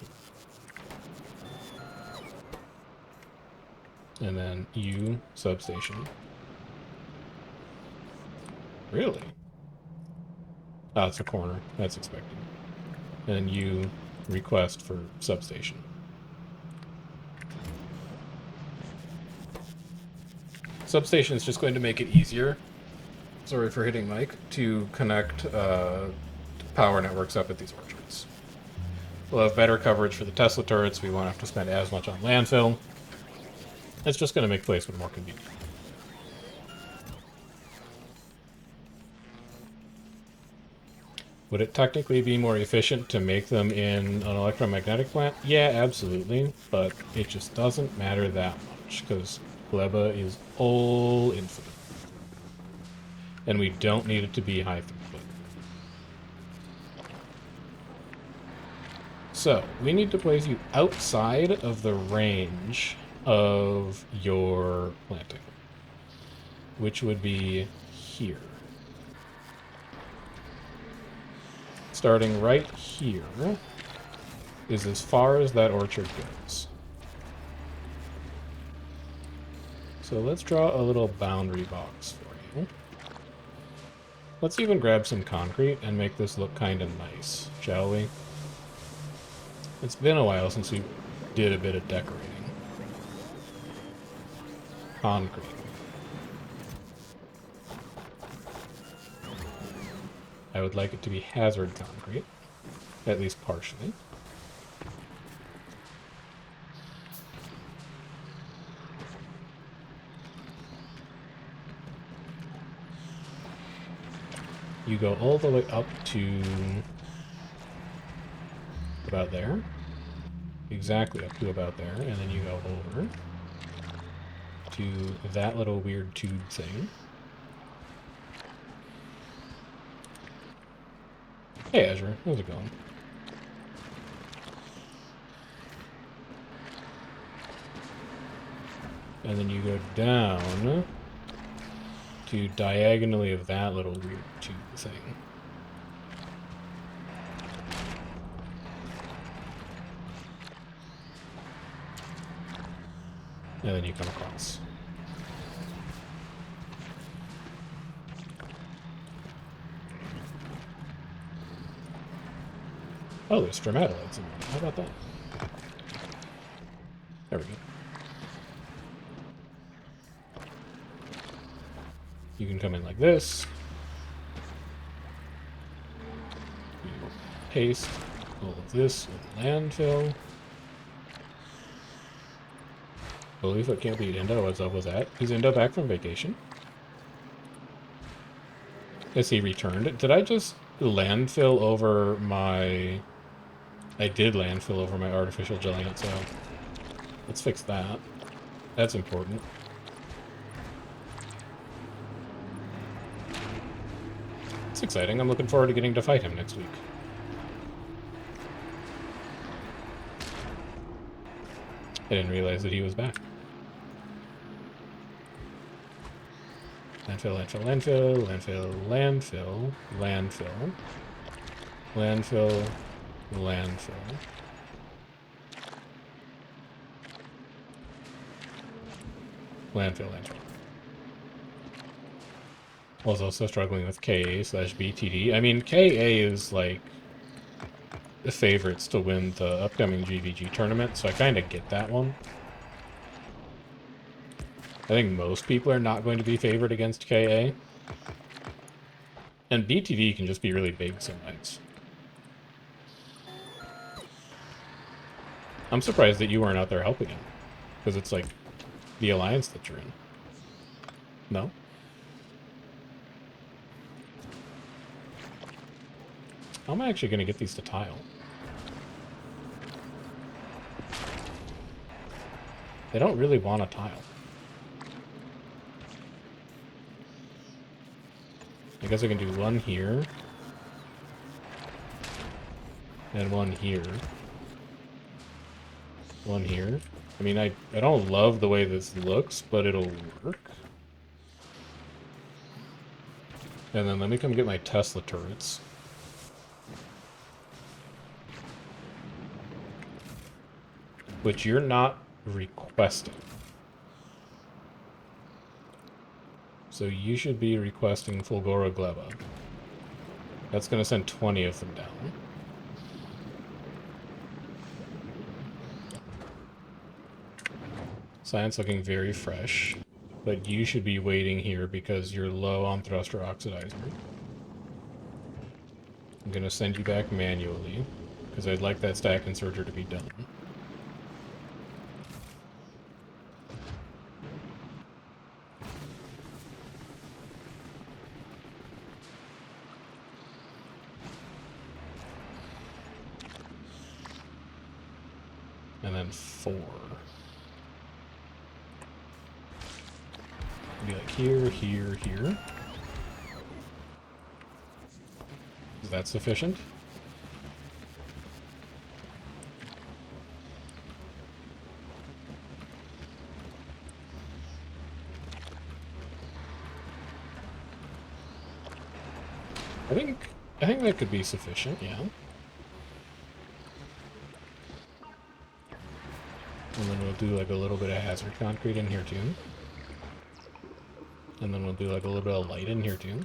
And then you, substation. Really? Oh, it's a corner. That's expected. And you, request for substation. Substation is just going to make it easier, sorry for hitting Mike, to connect power networks up at these orchards. We'll have better coverage for the Tesla turrets. We won't have to spend as much on landfill. It's just going to make placement more convenient. Would it technically be more efficient to make them in an electromagnetic plant? Yeah, absolutely, but it just doesn't matter that much, because Gleba is all infinite. And we don't need it to be high throughput. So, we need to place you outside of the range of your planting, which would be here. Starting right here is as far as that orchard goes. So let's draw a little boundary box for you. Let's even grab some concrete and make this look kind of nice, shall we? It's been a while since we did a bit of decorating. Concrete. I would like it to be hazard concrete, at least partially. You go all the way up to about there. Exactly up to about there, and then you go over to that little weird tube thing. Hey Azure, how's it going? And then you go down to diagonally of that little weird tube thing. And then you come across. Oh, there's stromatolites in there. How about that? There we go. You can come in like this. You paste all of this with landfill. Believe it can't beat Indo. What's up with that? Is Indo back from vacation? Is he returned? Did I just landfill over my... I did landfill over my artificial giant cell. Let's fix that. That's important. It's exciting. I'm looking forward to getting to fight him next week. I didn't realize that he was back. Landfill, landfill, landfill, landfill, landfill, landfill, landfill, landfill. Landfill, landfill. I was also struggling with KA/BTD. I mean, KA is like the favorites to win the upcoming GVG tournament, so I kind of get that one. I think most people are not going to be favored against KA. And BTD can just be really big some nights. I'm surprised that you weren't out there helping him. Because it's like the alliance that you're in. No? How am I actually going to get these to tile? They don't really want a tile. I guess I can do one here. And one here. One here. I mean, I don't love the way this looks, but it'll work. And then let me come get my Tesla turrets. Which you're not requesting. So you should be requesting Fulgora Gleba. That's going to send 20 of them down. Science looking very fresh. But you should be waiting here because you're low on thruster oxidizer. I'm going to send you back manually because I'd like that stack inserter to be done. And then 4. Be like here, here, here. Is that sufficient? I think that could be sufficient, yeah. And then we'll do like a little bit of hazard concrete in here too. And then we'll do like a little bit of light in here too.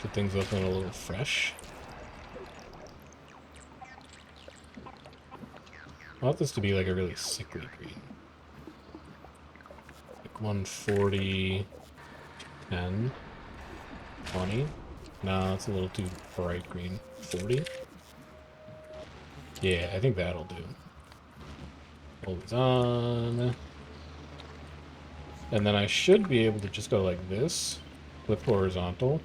Get things looking a little fresh. I want this to be like a really sickly green. Like 140, 10, 20. No, it's a little too bright green. 40? Yeah, I think that'll do. Always on. And then I should be able to just go like this with horizontal.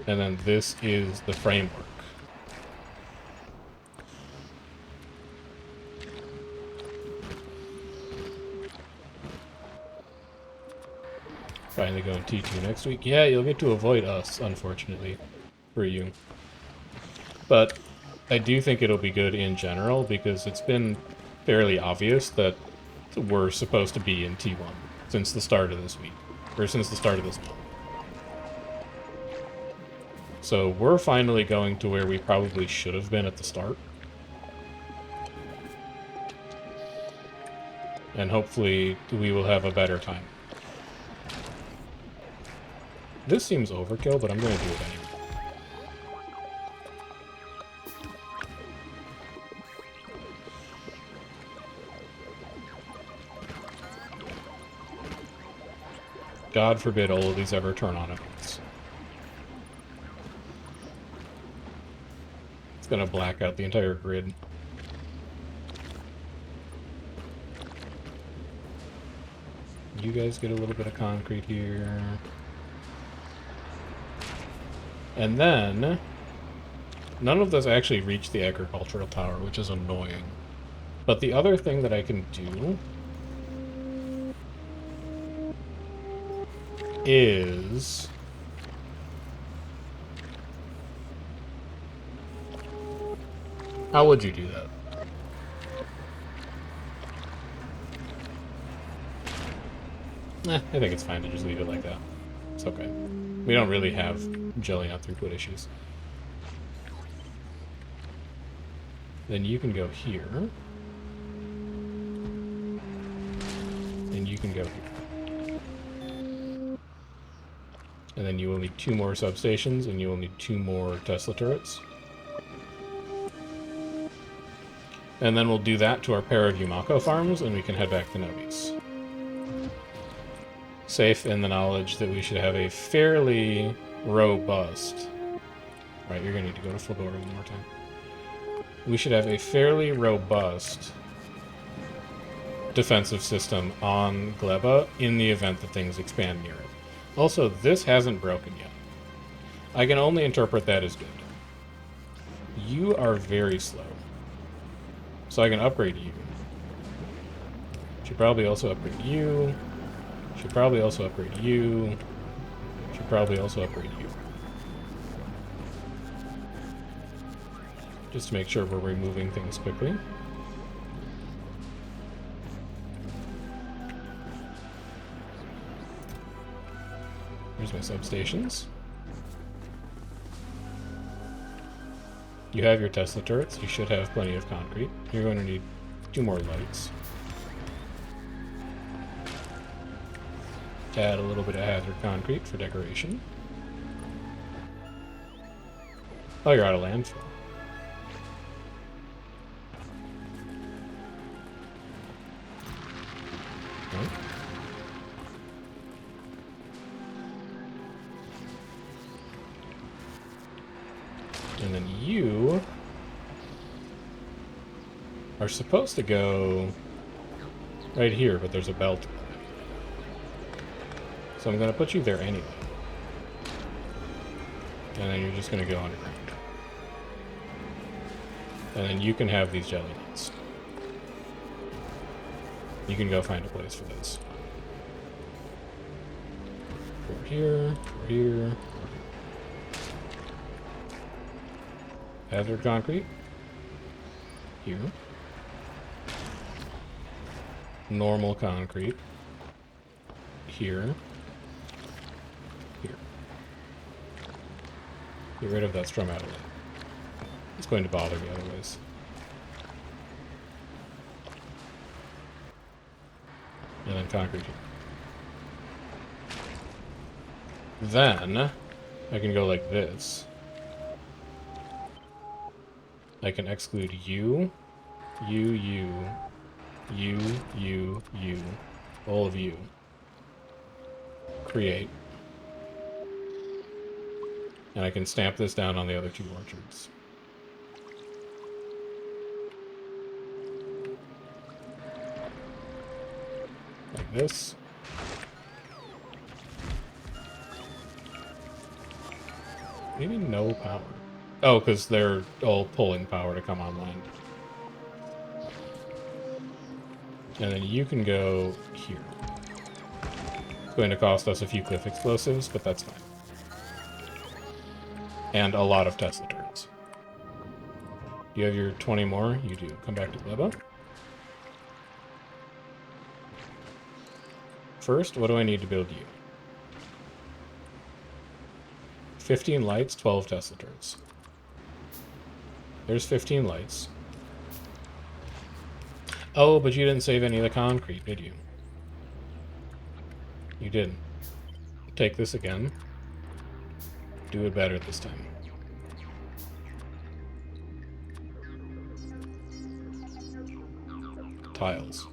And then this is the framework. Finally going T2 next week. Yeah, you'll get to avoid us, unfortunately, for you. But I do think it'll be good in general, because it's been fairly obvious that we're supposed to be in T1 since the start of this week, or since the start of this month. So we're finally going to where we probably should have been at the start. And hopefully we will have a better time. This seems overkill, but I'm going to do it anyway. God forbid all of these ever turn on at once. It's going to black out the entire grid. You guys get a little bit of concrete here. And then, none of those actually reach the agricultural tower, which is annoying. But the other thing that I can do is... How would you do that? I think it's fine to just leave it like that. It's okay. We don't really have jillion throughput issues. Then you can go here. And you can go here. And then you will need 2 more substations, and you will need 2 more Tesla turrets. And then we'll do that to our pair of Yumako farms, and we can head back to Nobis. Safe in the knowledge that we should have a fairly robust... Right, you're going to need to go to Fedora one more time. We should have a fairly robust defensive system on Gleba in the event that things expand near it. Also, this hasn't broken yet. I can only interpret that as good. You are very slow. So I can upgrade you. Should probably also upgrade you. Should probably also upgrade you. Should probably also upgrade you. Just to make sure we're removing things quickly. Here's my substations. You have your Tesla turrets. You should have plenty of concrete. You're going to need 2 more lights. Add a little bit of hazard concrete for decoration. Oh, you're out of landfill. Right. And then you are supposed to go right here, but there's a belt. So I'm going to put you there anyway. And then you're just going to go underground. And then you can have these jelly nuts. You can go find a place for those. Over here, over here, over here. Hazard concrete. Here. Normal concrete. Here. Here. Get rid of that strum out of it. It's going to bother me otherwise. And then concrete here. Then I can go like this. I can exclude you, you, all of you. Create. And I can stamp this down on the other 2 orchards. Like this. Maybe no power. Oh, because they're all pulling power to come online. And then you can go here. It's going to cost us a few cliff explosives, but that's fine. And a lot of Tesla turrets. Do you have your 20 more? You do. Come back to Gleba. First, what do I need to build you? 15 lights, 12 Tesla turrets. There's 15 lights. Oh, but you didn't save any of the concrete, did you? You didn't. Take this again. Do it better this time. Tiles.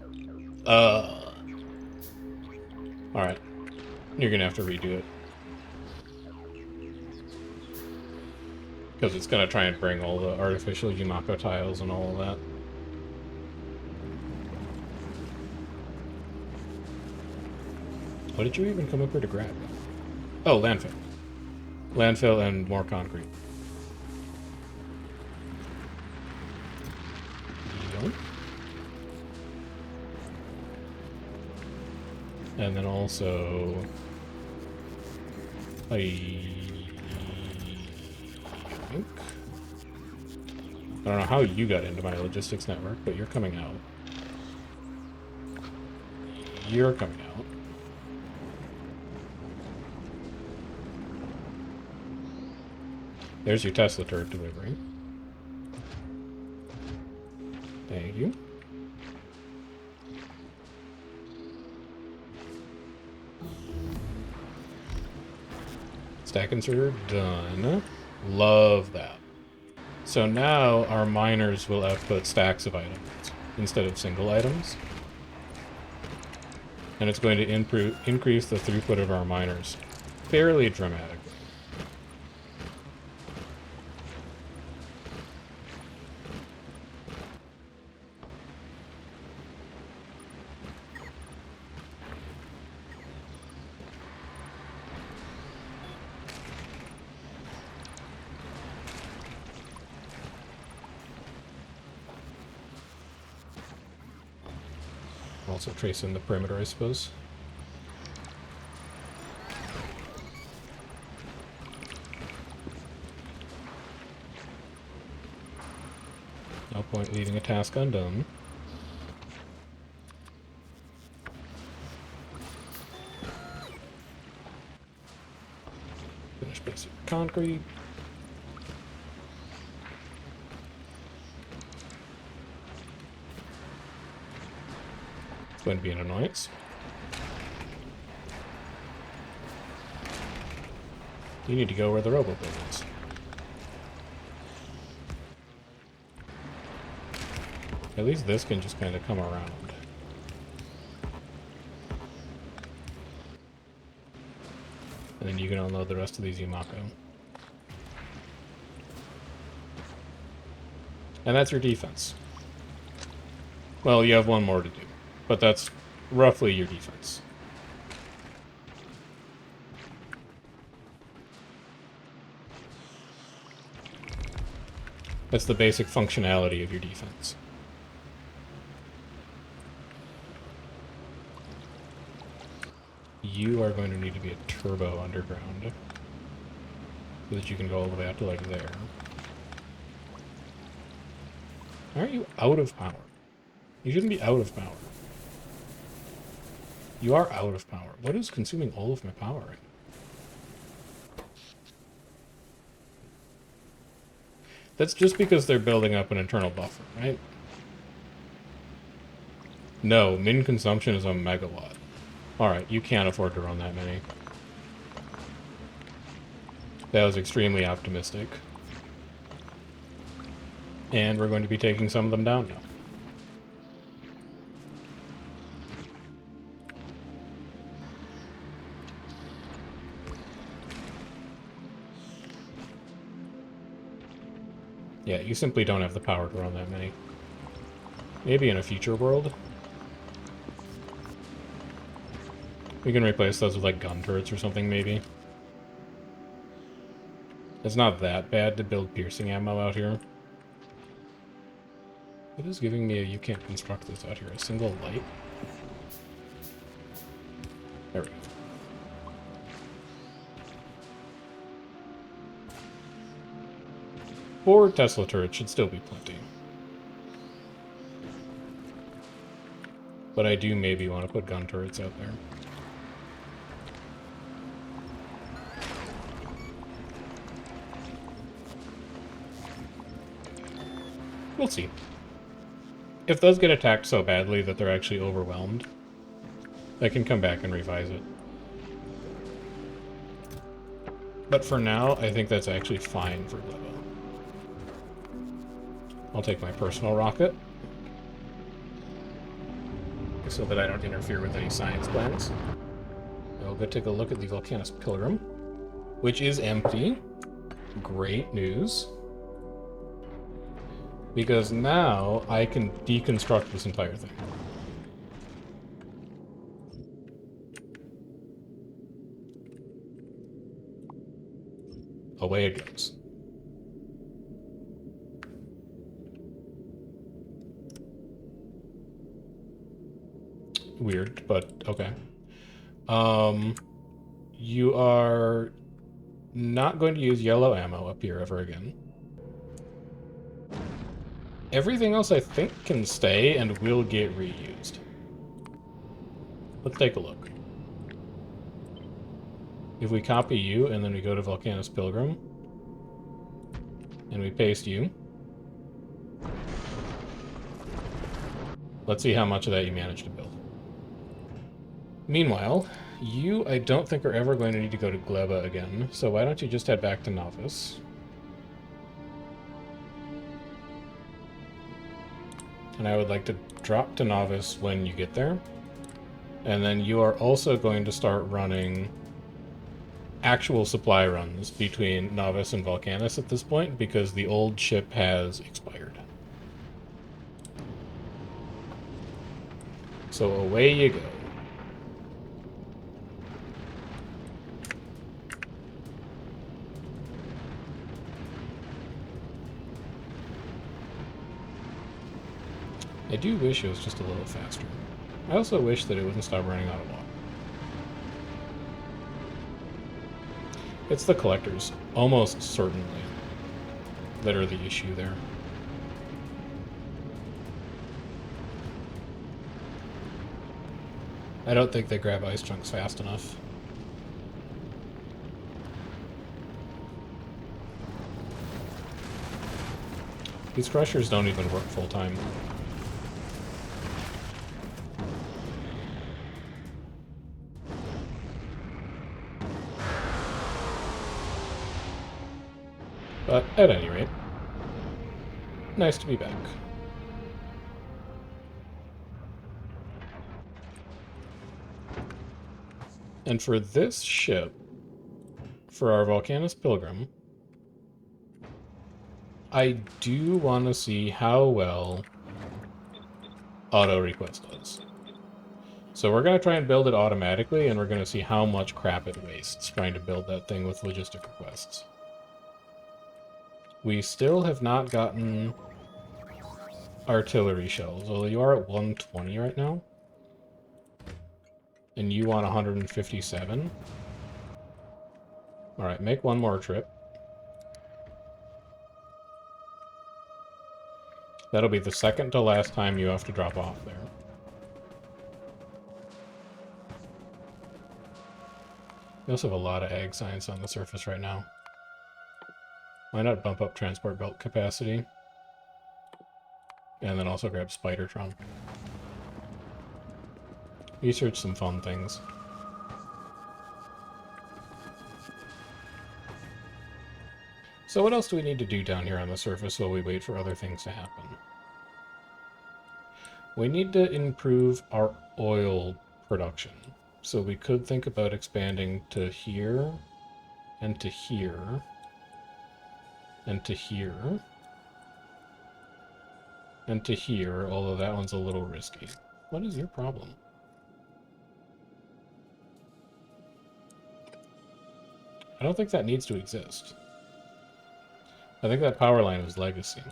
Alright. You're gonna have to redo it. Because it's going to try and bring all the artificial Yumako tiles and all of that. What did you even come up here to grab? Oh, landfill. Landfill and more concrete. Yep. And then also... I think... I don't know how you got into my logistics network, but you're coming out. You're coming out. There's your Tesla turret delivery. Thank you. Stack inserter done. Love that. So now our miners will output stacks of items instead of single items. And it's going to increase the throughput of our miners fairly dramatically. Also tracing the perimeter, I suppose. No point leaving a task undone. Finish basic concrete. It's going to be an annoyance. You need to go where the robo build is. At least this can just kind of come around. And then you can unload the rest of these Yumako. And that's your defense. Well, you have one more to do, but that's roughly your defense. That's the basic functionality of your defense. You are going to need to be a turbo underground so that you can go all the way out to like there. Aren't you out of power? You shouldn't be out of power. You are out of power. What is consuming all of my power right now? That's just because they're building up an internal buffer, right? No, min consumption is a megawatt. Alright, you can't afford to run that many. That was extremely optimistic. And we're going to be taking some of them down now. Yeah, you simply don't have the power to run that many. Maybe in a future world. We can replace those with, like, gun turrets or something, maybe. It's not that bad to build piercing ammo out here. It is giving me a you can't construct this out here. A single light. There we go. Four Tesla turrets should still be plenty. But I do maybe want to put gun turrets out there. We'll see. If those get attacked so badly that they're actually overwhelmed, I can come back and revise it. But for now, I think that's actually fine for Gleba. I'll take my personal rocket, so that I don't interfere with any science plans. I'll go take a look at the Volcanus Pilgrim, which is empty. Great news. Because now I can deconstruct this entire thing. away it goes. Weird, but okay. You are not going to use yellow ammo up here ever again. Everything else I think can stay and will get reused. Let's take a look. If we copy you and then we go to Volcanus Pilgrim and we paste you, let's see how much of that you managed to build. Meanwhile, you I don't think are ever going to need to go to Gleba again, so why don't you just head back to Novice? And I would like to drop to Novice when you get there. And then you are also going to start running actual supply runs between Novice and Volcanus at this point, because the old ship has expired. So away you go. I do wish it was just a little faster. I also wish that it wouldn't stop running out of water. It's the collectors, almost certainly, that are the issue there. I don't think they grab ice chunks fast enough. These crushers don't even work full time. But at any rate, nice to be back. And for this ship, for our Volcanus Pilgrim, I do want to see how well auto request does. So we're going to try and build it automatically, and we're going to see how much crap it wastes trying to build that thing with logistic requests. We still have not gotten artillery shells, although you are at 120 right now. And you want 157. Alright, make one more trip. That'll be the second to last time you have to drop off there. We also have a lot of ag science on the surface right now. Why not bump up transport belt capacity? And then also grab Spidertron. Research some fun things. So what else do we need to do down here on the surface while we wait for other things to happen? We need to improve our oil production. So we could think about expanding to here, and to here, and to here, and to here, although that one's a little risky. What is your problem? I don't think that needs to exist. I think that power line was legacy.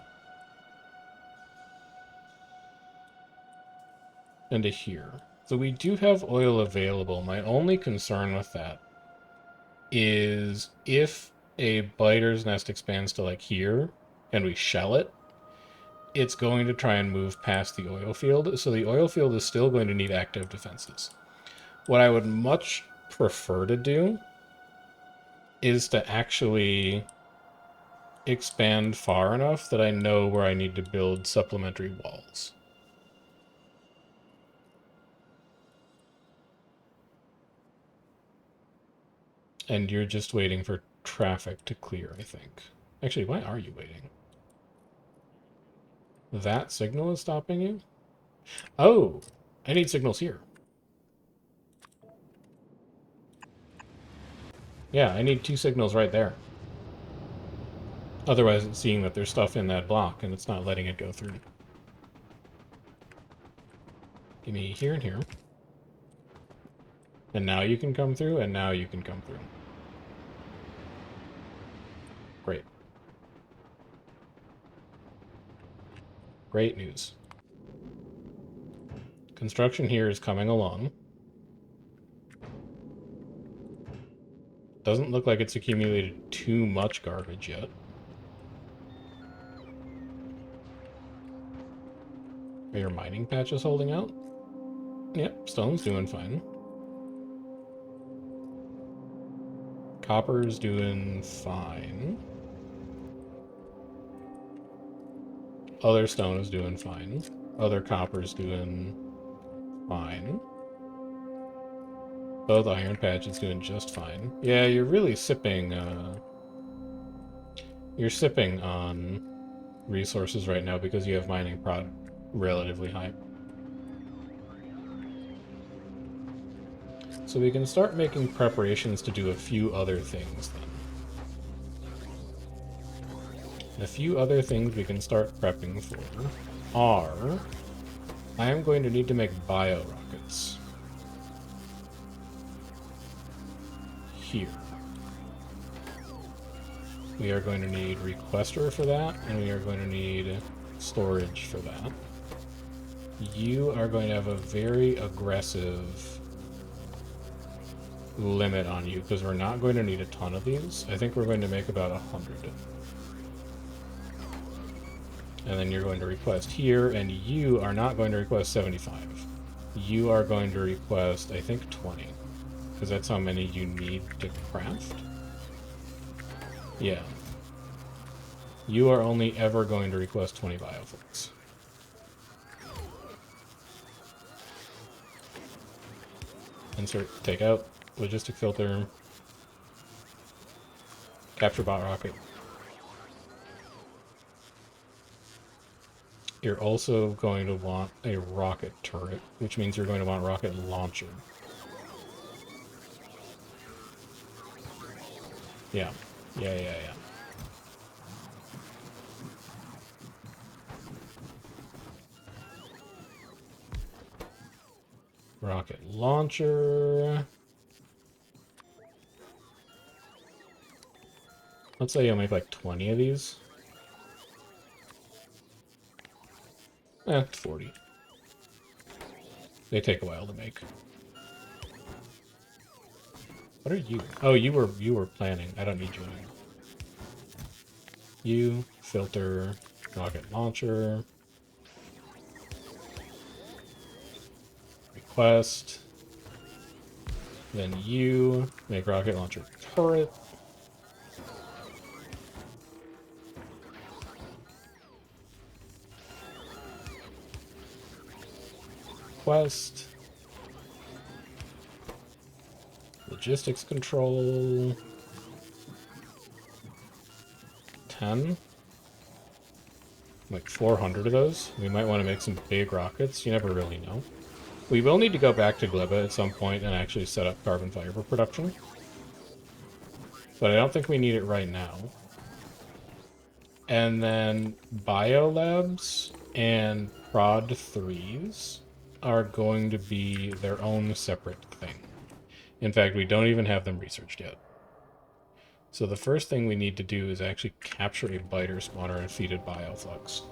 And to here. So we do have oil available. My only concern with that is if a biter's nest expands to like here, and we shell it, it's going to try and move past the oil field. So the oil field is still going to need active defenses. What I would much prefer to do is to actually expand far enough that I know where I need to build supplementary walls. And you're just waiting for traffic to clear, I think. Actually, why are you waiting? That signal is stopping you? Oh, I need signals here. Yeah, I need 2 signals right there. Otherwise, it's seeing that there's stuff in that block, and it's not letting it go through. Give me here and here. And now you can come through, and now you can come through. Great news. Construction here is coming along. Doesn't look like it's accumulated too much garbage yet. Are your mining patches holding out? Yep, stone's doing fine. Copper's doing fine. Other stone is doing fine. Other copper's doing fine. Both iron patch is doing just fine. Yeah, you're really sipping, you're sipping on resources right now because you have mining prod relatively high. So we can start making preparations to do a few other things then. A few other things we can start prepping for are... I am going to need to make bio rockets. Here. We are going to need requester for that, and we are going to need storage for that. You are going to have a very aggressive limit on you, because we're not going to need a ton of these. I think we're going to make about 100. And then you're going to request here, and you are not going to request 75. You are going to request, I think, 20. Because that's how many you need to craft. Yeah. You are only ever going to request 20 bioflux. Insert, take out, logistic filter, capture bot rocket. You're also going to want a rocket turret, which means you're going to want rocket launcher. Yeah. Yeah. Rocket launcher. Let's say you'll make like 20 of these. 40. They take a while to make. What are you? Oh, you were planning. I don't need you anymore. You, filter, rocket launcher. Request. Then you make rocket launcher turret. Request. Logistics control. 10. Like 400 of those. We might want to make some big rockets. You never really know. We will need to go back to Gleba at some point and actually set up carbon fiber production. But I don't think we need it right now. And then biolabs and prod 3s are going to be their own separate thing. In fact, we don't even have them researched yet. So the first thing we need to do is actually capture a biter spawner and feed it bioflux.